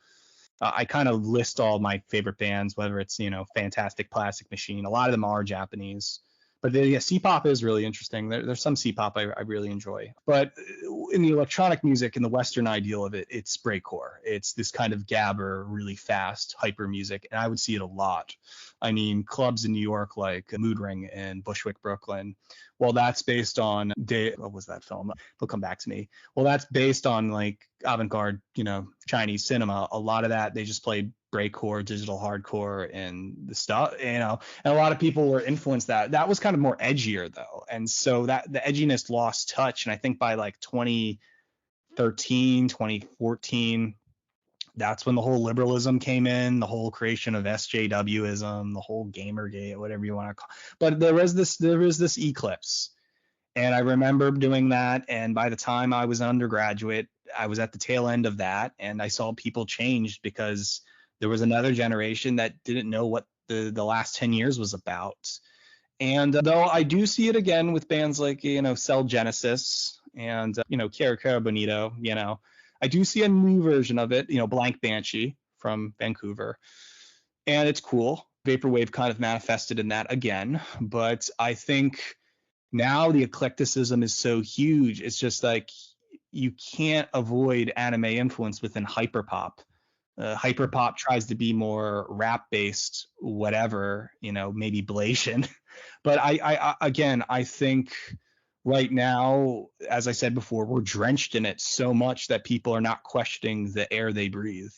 I kind of list all my favorite bands, whether it's, Fantastic Plastic Machine. A lot of them are Japanese. But C-pop is really interesting. There's some C-pop I really enjoy. But in the electronic music, in the Western ideal of it, it's breakcore. It's this kind of gabber, really fast, hyper music. And I would see it a lot. I mean, clubs in New York like Mood Ring in Bushwick, Brooklyn. Well, that's based on, what was that film? They'll come back to me. Well, that's based on like avant-garde, Chinese cinema. A lot of that, they just played breakcore, digital hardcore, and the stuff, and a lot of people were influenced that was kind of more edgier though. And so that the edginess lost touch. And I think by like 2013, 2014, that's when the whole liberalism came in, the whole creation of SJWism, the whole Gamergate, whatever you want to call it. But there was this eclipse. And I remember doing that. And by the time I was an undergraduate, I was at the tail end of that. And I saw people change because there was another generation that didn't know what the last 10 years was about. And though I do see it again with bands like, Cell Genesis and, Cara Cara Bonito, I do see a new version of it, Blank Banshee from Vancouver. And it's cool. Vaporwave kind of manifested in that again. But I think now the eclecticism is so huge. It's just like you can't avoid anime influence within hyperpop. Hyperpop tries to be more rap based, whatever, maybe Blasian. But I think right now, as I said before, we're drenched in it so much that people are not questioning the air they breathe.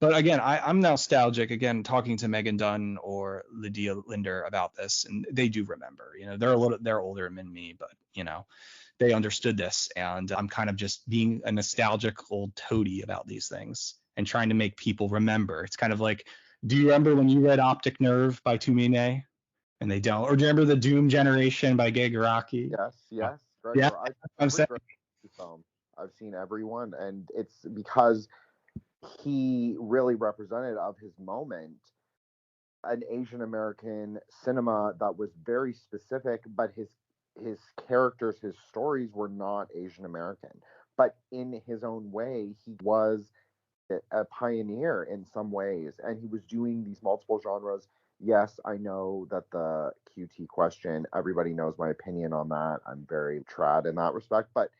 But again, I'm nostalgic, again, talking to Megan Dunn or Lydia Linder about this, and they do remember, they're older than me, but, they understood this. And I'm kind of just being a nostalgic old toady about these things and trying to make people remember. It's kind of like, do you remember when you read Optic Nerve by Tumine? And they don't. Or do you remember The Doom Generation by Gay Garaki? Yes. Yeah, I've seen everyone, and it's because he really represented of his moment an Asian American cinema that was very specific, but his characters, his stories were not Asian American. but in his own way, he was a pioneer in some ways, and he was doing these multiple genres. Yes, I know that the QT question, everybody knows my opinion on that. I'm very trad in that respect, but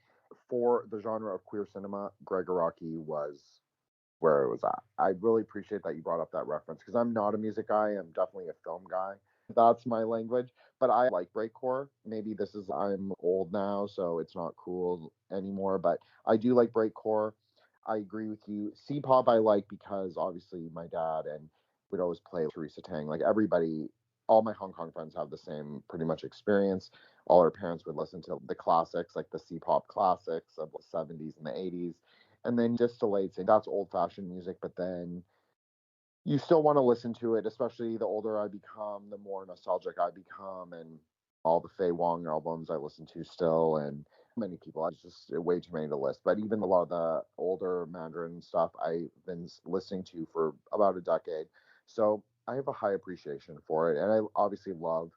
for the genre of queer cinema, Greg Araki was where it was at. I really appreciate that you brought up that reference, because I'm not a music guy. I'm definitely a film guy. That's my language, but I like breakcore. Maybe I'm old now, so it's not cool anymore, but I do like breakcore. I agree with you. C-pop I like because obviously my dad and would always play Teresa Tang. Like everybody, all my Hong Kong friends have the same pretty much experience. All our parents would listen to the classics, like the C-pop classics of the 70s and the 80s. And then distillates, that's old-fashioned music, but then you still want to listen to it, especially the older I become, the more nostalgic I become, and all the Faye Wong albums I listen to still, and many people. It's just way too many to list. But even a lot of the older Mandarin stuff I've been listening to for about a decade. So I have a high appreciation for it. And I obviously love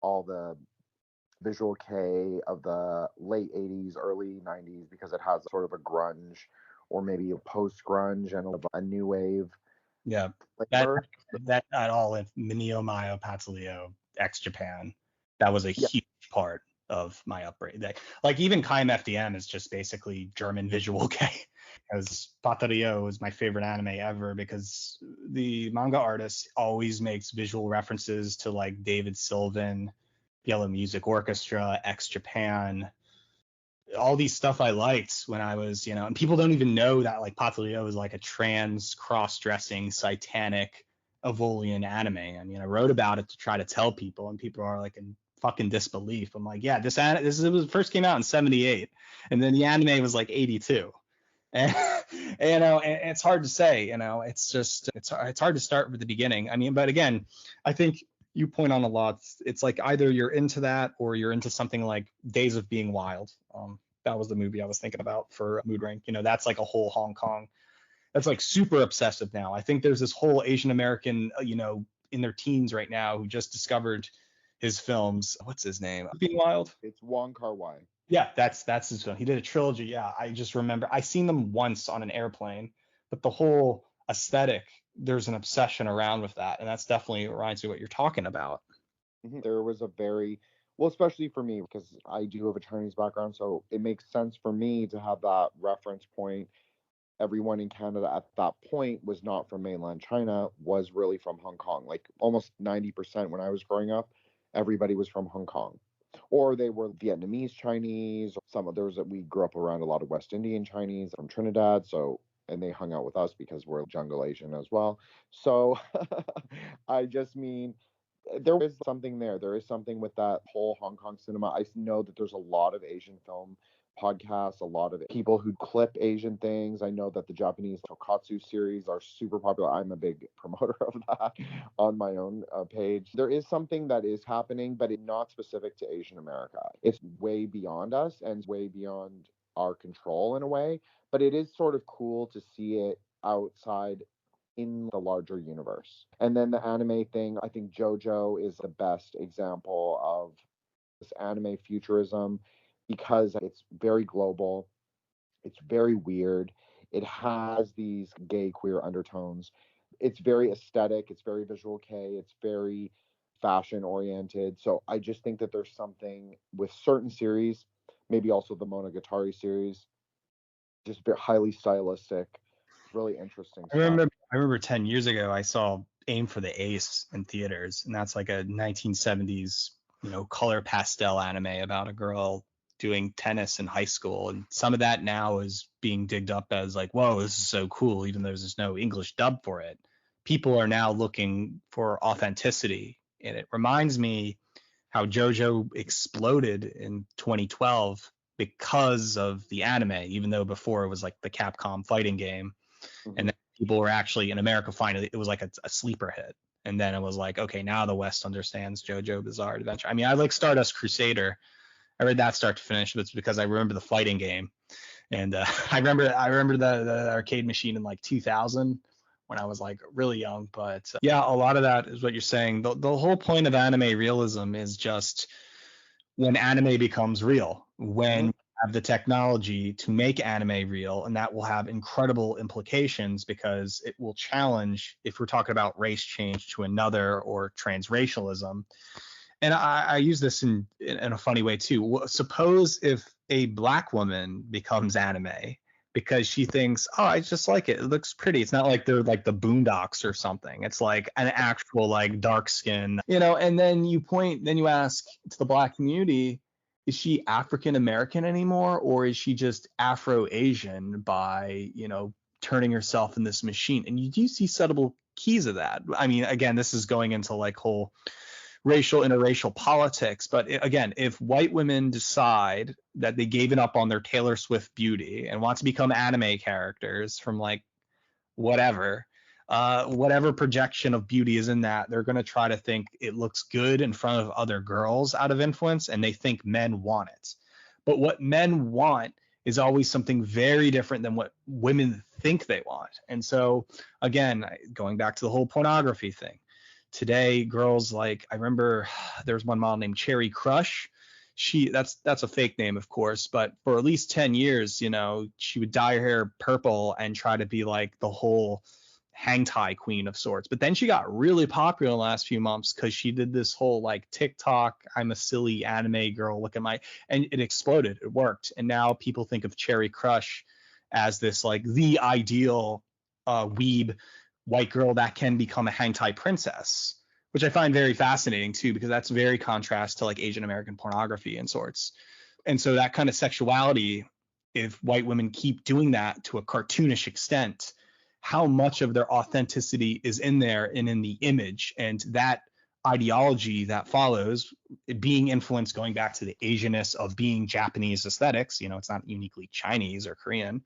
all the visual K of the late 80s, early 90s, because it has sort of a grunge or maybe a post-grunge and a new wave. Yeah, that at all, if Minio Mayo Patsulio ex Japan, that was a huge part of my upbringing. Like even Kaim FDM is just basically German visual K. Because Patario is my favorite anime ever, because the manga artist always makes visual references to like David Sylvan, Yellow Music Orchestra, ex Japan, all these stuff I liked when I was, and people don't even know that like Patario is like a trans cross-dressing satanic Evolian anime. I mean, I wrote about it to try to tell people, and people are like in fucking disbelief. I'm like, yeah, it first came out in 78, and then the anime was like 82. And it's hard to say, it's just it's hard to start with the beginning. I mean, but again, I think you point on a lot. It's like either you're into that or you're into something like Days of Being Wild. That was the movie I was thinking about for Mood Ring. That's like a whole Hong Kong. That's like super obsessive now. I think there's this whole Asian American, in their teens right now who just discovered his films. What's his name? Being Wild. It's Wong Kar-wai. Yeah, that's his film. He did a trilogy. Yeah, I just remember I seen them once on an airplane, but the whole aesthetic, there's an obsession around with that, and that's definitely reminds me of what you're talking about. There was a very, well, especially for me, because I do have a Chinese background, so it makes sense for me to have that reference point. Everyone in Canada at that point was not from mainland China, was really from Hong Kong. Like almost 90% when I was growing up, everybody was from Hong Kong. Or they were Vietnamese Chinese. Some others that we grew up around a lot of West Indian Chinese from Trinidad. And they hung out with us because we're jungle Asian as well. So I just mean, there is something there. There is something with that whole Hong Kong cinema. I know that there's a lot of Asian film podcasts, a lot of people who clip Asian things. I know that the Japanese Tokatsu series are super popular. I'm a big promoter of that on my own page. There is something that is happening, but it's not specific to Asian America. It's way beyond us and way beyond our control in a way, but it is sort of cool to see it outside in the larger universe. And then the anime thing, I think JoJo is the best example of this anime futurism, because it's very global, it's very weird, it has these gay queer undertones, it's very aesthetic, it's very visual K, it's very fashion oriented. So I just think that there's something with certain series, maybe also the Monogatari series, just very highly stylistic, really interesting stuff. I remember 10 years ago I saw Aim for the Ace in theaters, and that's like a 1970s color pastel anime about a girl doing tennis in high school, and some of that now is being digged up as like, whoa, this is so cool, even though there's no English dub for it. People are now looking for authenticity, and it reminds me how JoJo exploded in 2012 because of the anime, even though before it was like the Capcom fighting game. And then people were actually in America finally, it was like a sleeper hit. And then it was like, okay, now the West understands JoJo Bizarre Adventure. I mean, I like Stardust Crusader. I read that start to finish, but it's because I remember the fighting game. And I remember the arcade machine in like 2000 when I was like really young. But yeah, a lot of that is what you're saying. The whole point of anime realism is just when anime becomes real, when have the technology to make anime real, and that will have incredible implications because it will challenge, if we're talking about race change to another or transracialism. And I use this in a funny way too. Suppose if a black woman becomes anime because she thinks, oh, I just like it. It looks pretty. It's not like they're like the Boondocks or something. It's like an actual like dark skin, and then you ask to the black community, is she African American anymore, or is she just Afro-Asian by, turning herself in this machine? And you do see subtle keys of that. I mean, again, this is going into like whole racial, interracial politics. But again, if white women decide that they gave it up on their Taylor Swift beauty and want to become anime characters from like whatever projection of beauty is in that, they're going to try to think it looks good in front of other girls out of influence, and they think men want it. But what men want is always something very different than what women think they want. And so, again, going back to the whole pornography thing, today, girls like, I remember there's one model named Cherry Crush. That's a fake name, of course, but for at least 10 years, she would dye her hair purple and try to be like the whole hang tie queen of sorts. But then she got really popular in the last few months because she did this whole like TikTok, I'm a silly anime girl, look at my, and it exploded. It worked. And now people think of Cherry Crush as this like the ideal weeb white girl that can become a hang tie princess, which I find very fascinating too, because that's very contrast to like Asian American pornography and sorts. And so that kind of sexuality, if white women keep doing that to a cartoonish extent, how much of their authenticity is in there and in the image, and that ideology that follows, being influenced, going back to the Asianness of being Japanese aesthetics, it's not uniquely Chinese or Korean,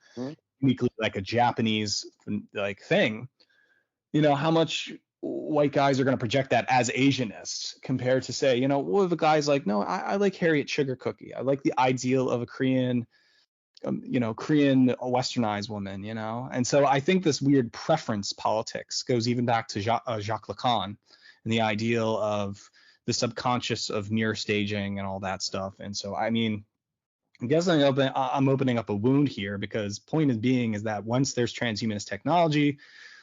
uniquely like a Japanese like thing. How much white guys are going to project that as Asianists compared to say, what if a guy's like, no, I like Harriet Sugar Cookie. I like the ideal of a Korean, Korean westernized woman, And so I think this weird preference politics goes even back to Jacques Lacan and the ideal of the subconscious of mirror staging and all that stuff. And so, I mean, I guess I'm opening up a wound here, because point is that once there's transhumanist technology,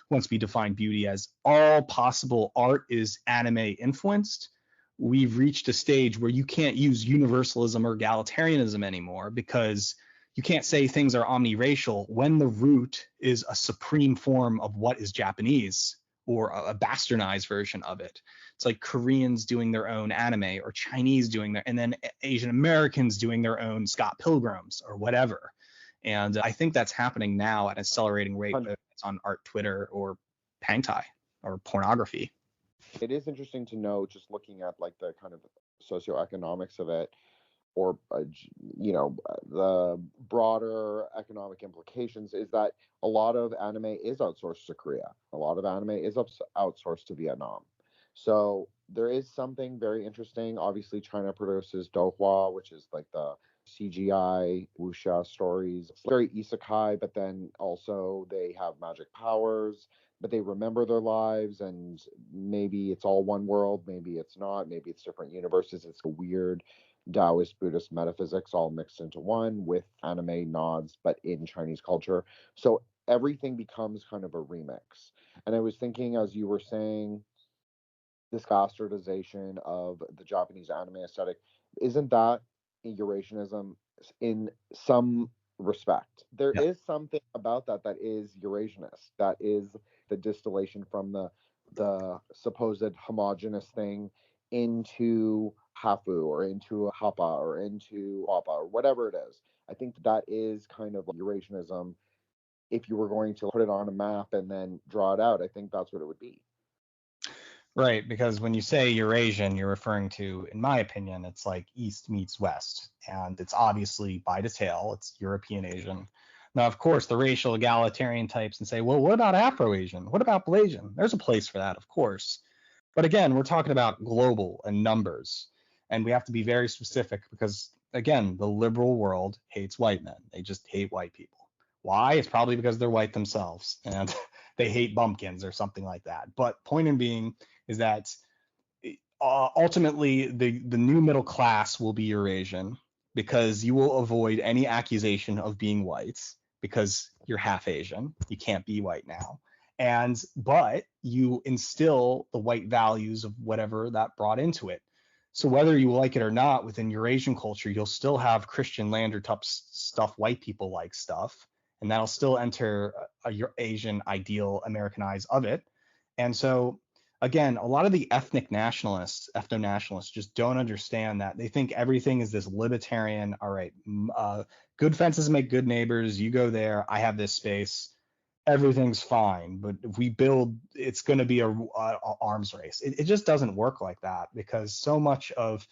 once we define beauty as all possible art is anime influenced, we've reached a stage where you can't use universalism or egalitarianism anymore, because you can't say things are omniracial when the root is a supreme form of what is Japanese, or a bastardized version of it. It's like Koreans doing their own anime, or Chinese doing their, and then Asian Americans doing their own Scott Pilgrims or whatever. And I think that's happening now at an accelerating rate, whether it's on art Twitter or hangtai or pornography. It is interesting to know, just looking at like the kind of socioeconomics of it, or the broader economic implications, is that a lot of anime is outsourced to Korea. A lot of anime is outsourced to Vietnam. So there is something very interesting. Obviously, China produces dohua, which is like the CGI wuxia stories. It's very isekai, but then also they have magic powers, but they remember their lives, and maybe it's all one world, maybe it's not, maybe it's different universes. It's a weird Taoist Buddhist metaphysics all mixed into one with anime nods, but in Chinese culture. So everything becomes kind of a remix. And I was thinking, as you were saying, this bastardization of the Japanese anime aesthetic, isn't that Eurasianism in some respect? There is something about that is Eurasianist. That is the distillation from the supposed homogenous thing into hafu, or into hapa, or into wapa, or whatever it is. I think that is kind of Eurasianism. If you were going to put it on a map and then draw it out, I think that's what it would be. Right, because when you say Eurasian, you're referring to, in my opinion, it's like East meets West, and it's obviously by the tail, it's European Asian. Now, of course, the racial egalitarian types and say, well, what about Afro-Asian? What about Blasian? There's a place for that, of course. But again, we're talking about global and numbers, and we have to be very specific because, again, the liberal world hates white men. They just hate white people. Why? It's probably because they're white themselves, and they hate bumpkins or something like that. But point in being is that ultimately the new middle class will be Eurasian, because you will avoid any accusation of being white because you're half Asian. You can't be white now. But you instill the white values of whatever that brought into it. So whether you like it or not, within Eurasian culture, you'll still have Christian Lander type stuff, white people like stuff, and that'll still enter your Asian ideal Americanized of it. And so, again, a lot of the ethno-nationalists just don't understand that. They think everything is this libertarian, all right, good fences make good neighbors, you go there, I have this space, everything's fine. But if we build, it's going to be a arms race. It just doesn't work like that, because so much of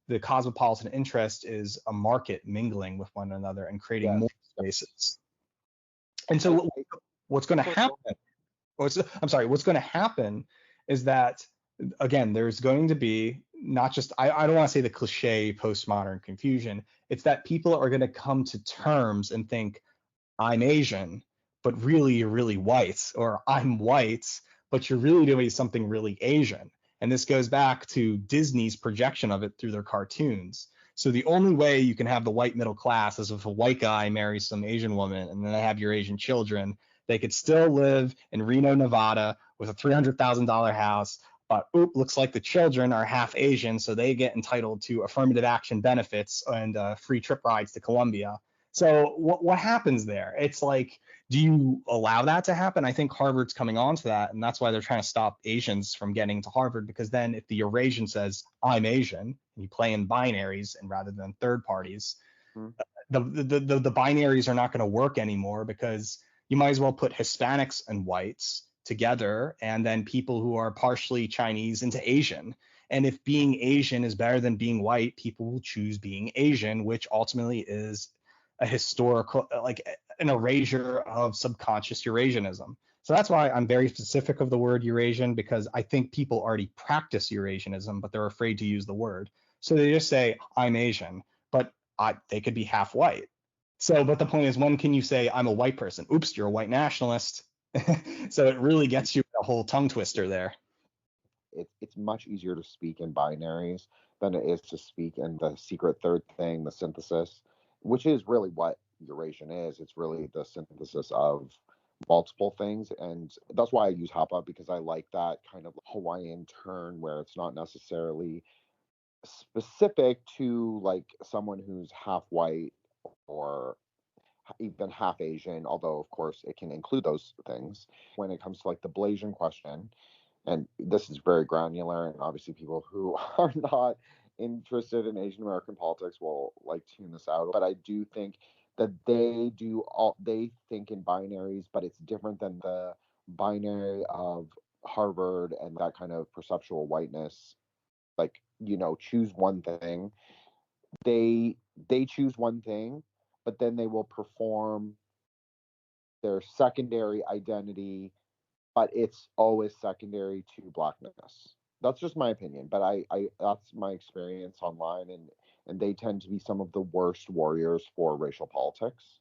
the cosmopolitan interest is a market mingling with one another and creating more spaces. And so what's going to happen? What's going to happen is that, again, there's going to be not just, I don't want to say the cliche postmodern confusion. It's that people are going to come to terms and think, I'm Asian, but really you're really white, or I'm white, but you're really doing something really Asian. And this goes back to Disney's projection of it through their cartoons. So the only way you can have the white middle class is if a white guy marries some Asian woman and then they have your Asian children. They could still live in Reno, Nevada with a $300,000 house, but looks like the children are half Asian, so they get entitled to affirmative action benefits and free trip rides to Colombia. So what happens there? It's like, do you allow that to happen? I think Harvard's coming on to that, and that's why they're trying to stop Asians from getting to Harvard, because then if the Eurasian says, I'm Asian, and you play in binaries and rather than third parties, the binaries are not going to work anymore, because you might as well put Hispanics and whites together and then people who are partially Chinese into Asian. And if being Asian is better than being white, people will choose being Asian, which ultimately is a historical, like an erasure of subconscious Eurasianism. So that's why I'm very specific of the word Eurasian, because I think people already practice Eurasianism, but they're afraid to use the word. So they just say, I'm Asian, but they could be half white. So, but the point is, when can you say I'm a white person? Oops, you're a white nationalist. So it really gets you a whole tongue twister there. It's much easier to speak in binaries than it is to speak in the secret third thing, the synthesis, which is really what Eurasian is. It's really the synthesis of multiple things. And that's why I use Hapa, because I like that kind of Hawaiian turn where it's not necessarily specific to like someone who's half white or even half Asian, although of course it can include those things. When it comes to like the Blasian question, and this is very granular, and obviously people who are not interested in Asian American politics will like tune this out, but I do think that they think in binaries, but it's different than the binary of Harvard and that kind of perceptual whiteness. Like, choose one thing. They choose one thing, but then they will perform their secondary identity, but it's always secondary to blackness. That's just my opinion, but I that's my experience online, and they tend to be some of the worst warriors for racial politics.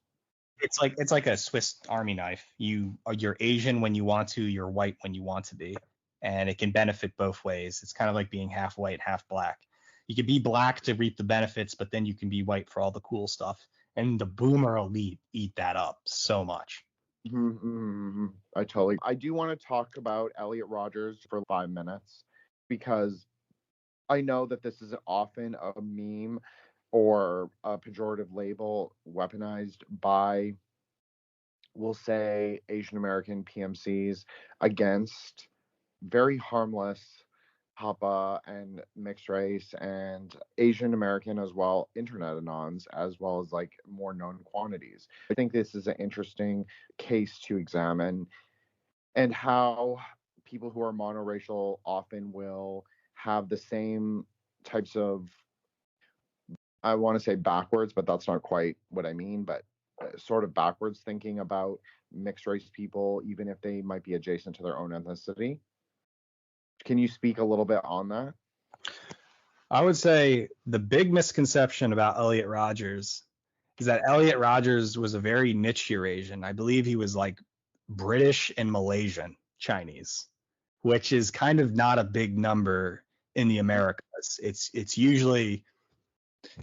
It's like a Swiss Army knife. You're Asian when you want to, you're white when you want to be, and it can benefit both ways. It's kind of like being half white, half black. You can be black to reap the benefits, but then you can be white for all the cool stuff. And the boomer elite eat that up so much. I do want to talk about Elliot Rodgers for 5 minutes, because I know that this is often a meme or a pejorative label weaponized by, we'll say, Asian American PMCs against very harmless Hapa and mixed race and Asian American as well, internet anons, as well as like more known quantities. I think this is an interesting case to examine, and how people who are monoracial often will have the same types of, I want to say backwards, but that's not quite what I mean, but sort of backwards thinking about mixed race people, even if they might be adjacent to their own ethnicity. Can you speak a little bit on that? I would say the big misconception about Elliot Rodgers is that Elliot Rodgers was a very niche Eurasian. I believe he was like British and Malaysian Chinese, which is kind of not a big number in the Americas. It's usually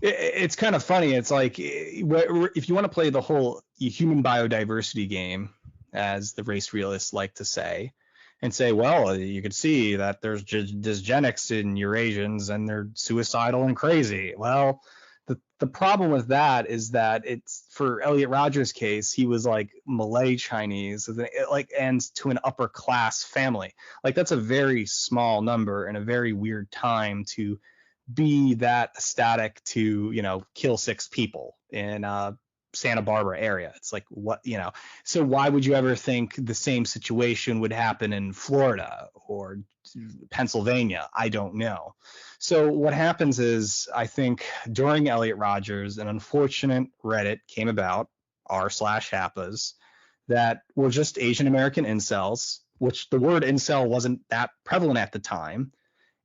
It's kind of funny. It's like if you want to play the whole human biodiversity game, as the race realists like to say, and say, well, you could see that there's dysgenics in Eurasians and they're suicidal and crazy. Well, the problem with that is that it's, for Elliot Rodgers' case, he was like Malay Chinese, and to an upper class family. Like, that's a very small number and a very weird time to be that ecstatic to, kill 6 people in Santa Barbara area. It's like, what, so why would you ever think the same situation would happen in Florida or Pennsylvania? I don't know. So what happens is, I think during Elliot Rodgers, an unfortunate Reddit came about, r/Hapas, that were just Asian American incels, which the word incel wasn't that prevalent at the time.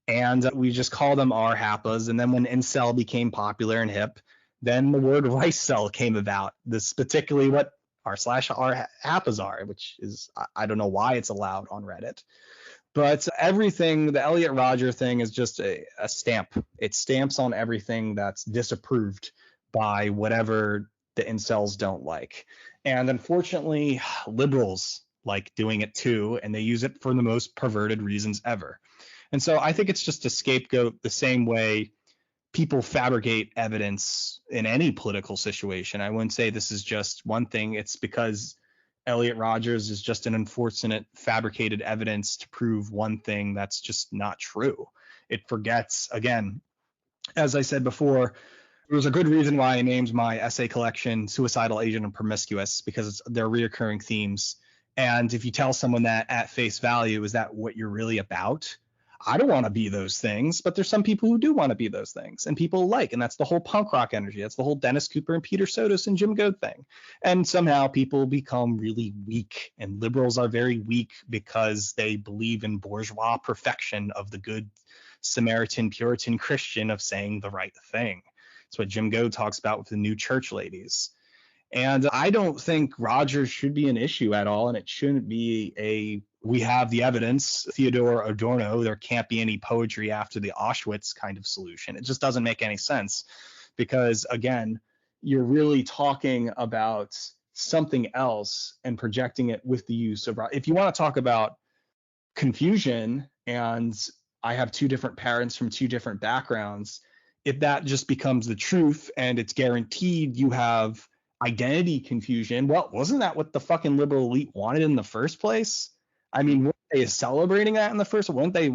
And we just call them r/Hapas. And then when incel became popular and hip, then the word rice cell came about. This is particularly what r/Hapas are, which is, I don't know why it's allowed on Reddit. But everything, the Elliot Rodger thing is just a stamp. It stamps on everything that's disapproved by whatever the incels don't like. And unfortunately, liberals like doing it too, and they use it for the most perverted reasons ever. And so I think it's just a scapegoat, the same way people fabricate evidence in any political situation. I wouldn't say this is just one thing. It's because Elliot Rodgers is just an unfortunate fabricated evidence to prove one thing that's just not true. It forgets, again, as I said before, there was a good reason why I named my essay collection Suicidal, Asian, and Promiscuous, because they're reoccurring themes. And if you tell someone that at face value, is that what you're really about? I don't want to be those things, but there's some people who do want to be those things, and people like, and that's the whole punk rock energy. That's the whole Dennis Cooper and Peter Sotos and Jim Goad thing. And somehow people become really weak, and liberals are very weak because they believe in bourgeois perfection of the good Samaritan Puritan Christian of saying the right thing. It's what Jim Goad talks about with the New Church ladies. And I don't think Rodgers should be an issue at all, and it shouldn't be we have the evidence, Theodore Adorno, there can't be any poetry after the Auschwitz kind of solution. It just doesn't make any sense because, again, you're really talking about something else and projecting it with the use of, if you want to talk about confusion, and I have 2 different parents from 2 different backgrounds, if that just becomes the truth and it's guaranteed you have identity confusion, well, wasn't that what the fucking liberal elite wanted in the first place? I mean, weren't they celebrating that in the first? Weren't they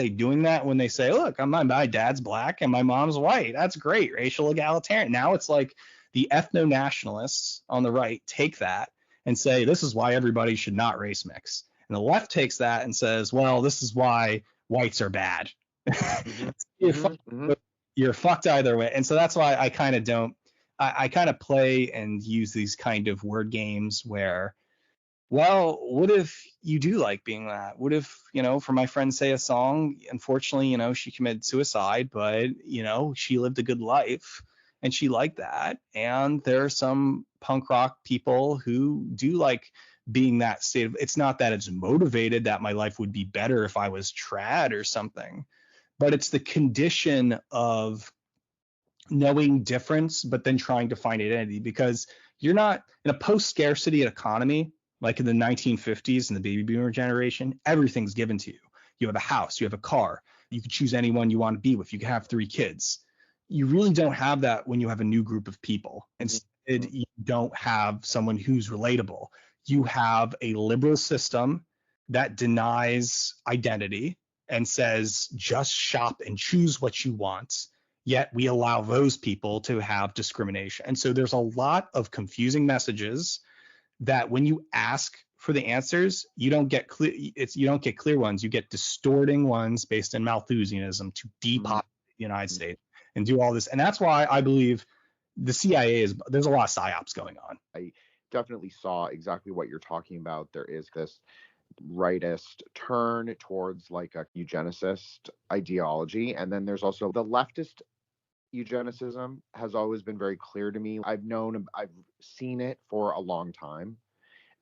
doing that when they say, look, my dad's black and my mom's white? That's great, racial egalitarian. Now it's like the ethno-nationalists on the right take that and say, this is why everybody should not race mix. And the left takes that and says, well, this is why whites are bad. You're fucked either way. And so that's why I kind of don't. I kind of play and use these kind of word games where, well, what if you do like being that? What if, for my friend Say a Song, unfortunately, she committed suicide, but, she lived a good life and she liked that. And there are some punk rock people who do like being that state of, it's not that it's motivated that my life would be better if I was trad or something, but it's the condition of knowing difference, but then trying to find identity, because you're not in a post-scarcity economy like in the 1950s and the baby boomer generation. Everything's given to you. You have a house, you have a car, you can choose anyone you want to be with, you can have 3 kids. You really don't have that when you have a new group of people. Instead, you don't have someone who's relatable. You have a liberal system that denies identity and says just shop and choose what you want. Yet we allow those people to have discrimination. And so there's a lot of confusing messages that when you ask for the answers, you don't get clear ones. You get distorting ones based in Malthusianism to depopulate the United States and do all this. And that's why I believe the CIA there's a lot of psyops going on. I definitely saw exactly what you're talking about. There is this rightist turn towards like a eugenicist ideology, and then there's also the leftist eugenicism has always been very clear to me. I've seen it for a long time,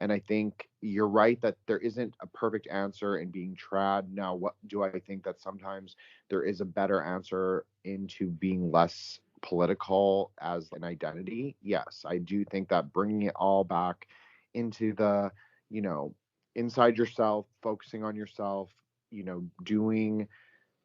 and I think you're right that there isn't a perfect answer in being trad. Now, what do I think that sometimes there is a better answer into being less political as an identity. Yes, I do think that bringing it all back into the, inside yourself, focusing on yourself, doing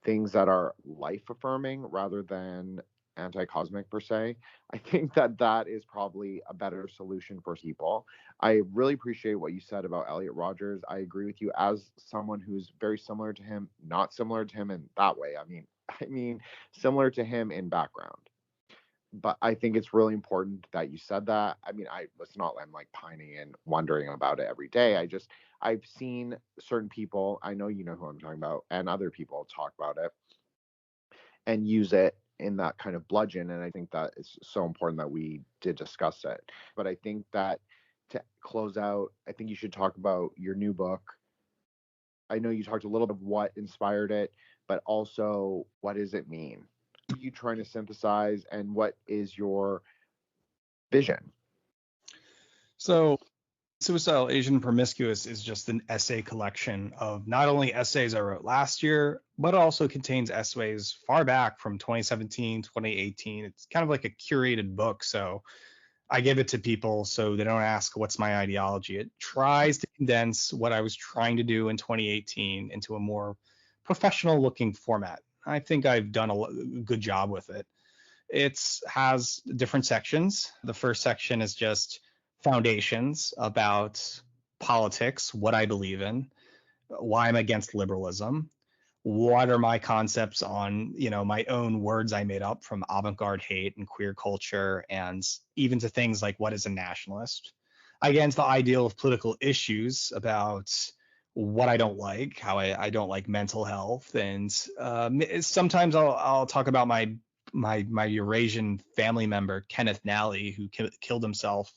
things that are life affirming rather than anti-cosmic per se. I think that that is probably a better solution for people. I really appreciate what you said about Elliot Rodgers. I agree with you as someone who's very similar to him, not similar to him in that way. I mean similar to him in background. But I think it's really important that you said that. It's not like I'm like pining and wondering about it every day. I've seen certain people, I know you know who I'm talking about, and other people talk about it and use it in that kind of bludgeon. And I think that it's so important that we did discuss it. But I think that to close out, I think you should talk about your new book. I know you talked a little bit of what inspired it, but also what does it mean? What are you trying to synthesize, and what is your vision? So, Suicidal, Asian and Promiscuous is just an essay collection of not only essays I wrote last year, but it also contains essays far back from 2017, 2018. It's kind of like a curated book. So I give it to people so they don't ask what's my ideology. It tries to condense what I was trying to do in 2018 into a more professional looking format. I think I've done a good job with it. It has different sections. The first section is just foundations about politics, what I believe in, why I'm against liberalism, what are my concepts on, my own words I made up from avant-garde hate and queer culture, and even to things like what is a nationalist. I get into the ideal of political issues about what I don't like, how I don't like mental health, and sometimes I'll talk about my Eurasian family member Kenneth Nally, who killed himself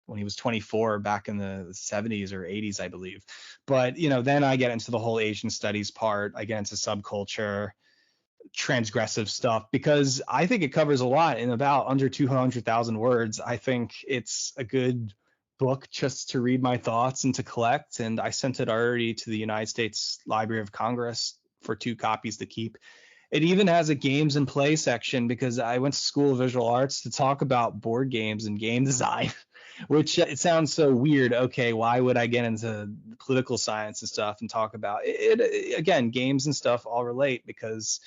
when he was 24 back in the 70s or 80s, I believe. But, then I get into the whole Asian studies part. I get into subculture, transgressive stuff, because I think it covers a lot in about under 200,000 words. I think it's a good book just to read my thoughts and to collect. And I sent it already to the United States Library of Congress for 2 copies to keep. It even has a games and play section because I went to School of Visual Arts to talk about board games and game design, which it sounds so weird. Okay, why would I get into political science and stuff and talk about it? Again, games and stuff all relate because,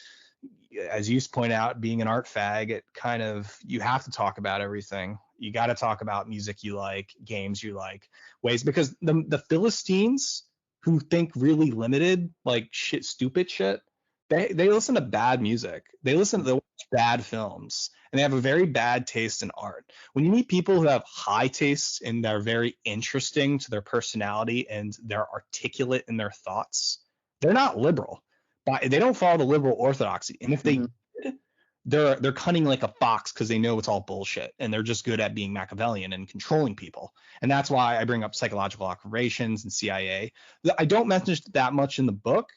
as you point out, being an art fag, it kind of, you have to talk about everything. You got to talk about music you like, games you like, ways, because the Philistines who think really limited, like stupid shit, they listen to bad music. They watch bad films, and they have a very bad taste in art. When you meet people who have high tastes and they're very interesting to their personality and they're articulate in their thoughts, they're not liberal. But they don't follow the liberal orthodoxy. And if they did, they're cunning like a fox because they know it's all bullshit, and they're just good at being Machiavellian and controlling people. And that's why I bring up psychological operations and CIA. I don't mention that much in the book,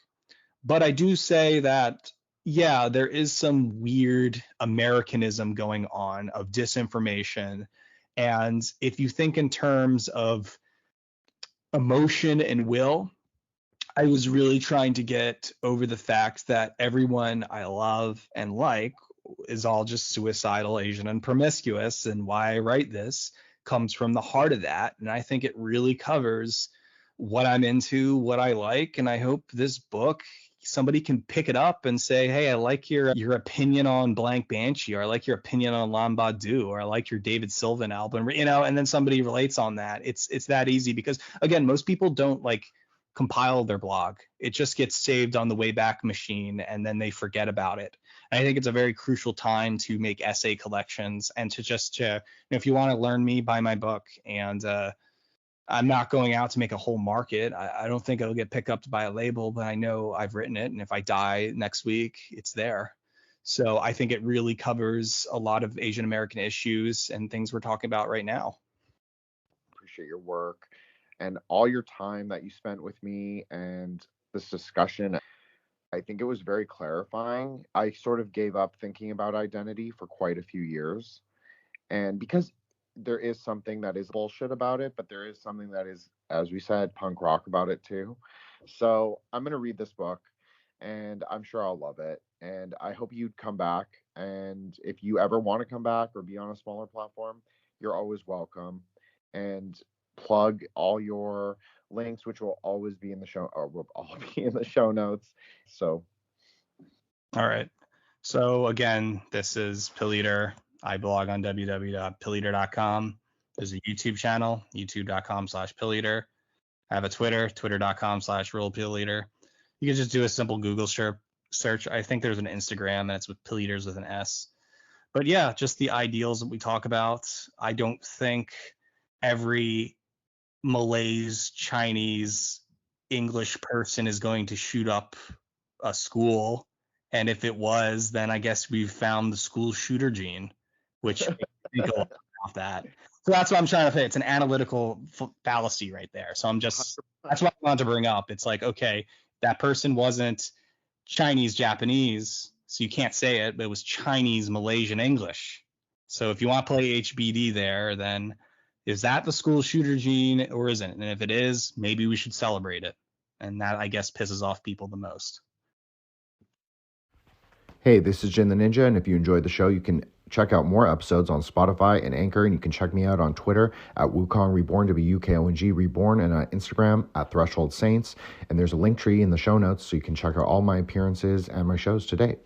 but I do say that, yeah, there is some weird Americanism going on of disinformation. And if you think in terms of emotion and will, I was really trying to get over the fact that everyone I love and like is all just suicidal, Asian, and promiscuous. And why I write this comes from the heart of that. And I think it really covers what I'm into, what I like. And I hope this book, somebody can pick it up and say, hey, I like your opinion on Blank Banshee, or I like your opinion on Lambadu, or I like your David Sylvan album, and then somebody relates on that. It's that easy because, again, most people don't like compile their blog. It just gets saved on the Wayback Machine and then they forget about it. And I think it's a very crucial time to make essay collections and to just, if you want to learn me, buy my book. And I'm not going out to make a whole market. I don't think it'll get picked up by a label, but I know I've written it. And if I die next week, it's there. So I think it really covers a lot of Asian American issues and things we're talking about right now. Appreciate your work and all your time that you spent with me and this discussion. I think it was very clarifying. I sort of gave up thinking about identity for quite a few years. And because there is something that is bullshit about it, but there is something that is, as we said, punk rock about it too. So I'm going to read this book and I'm sure I'll love it. And I hope you'd come back And if you ever want to come back or be on a smaller platform, you're always welcome. And plug all your links, which will always be in the show, or will all be in the show notes. So, all right. So again, this is Pilleater. I blog on www.pilleater.com. There's a YouTube channel, youtube.com/Pilleater. I have a Twitter, twitter.com/RealPilleater. You can just do a simple Google search. I think there's an Instagram, and it's with Pilleaters with an S. But yeah, just the ideals that we talk about. I don't think every Malays, Chinese, English person is going to shoot up a school. And if it was, then I guess we've found the school shooter gene, which makes me think a lot about that. So that's what I'm trying to say. It's an analytical fallacy right there. So that's what I wanted to bring up. It's like, okay, that person wasn't Chinese, Japanese, so you can't say it, but it was Chinese, Malaysian, English. So if you want to play HBD there, then is that the school shooter gene or isn't it? And if it is, maybe we should celebrate it. And that, I guess, pisses off people the most. Hey, this is Jin the Ninja, and if you enjoyed the show, you can check out more episodes on Spotify and Anchor, and you can check me out on Twitter at Wukong Reborn, WUKONG Reborn, and on Instagram at Threshold Saints. And there's a link tree in the show notes, so you can check out all my appearances and my shows to date.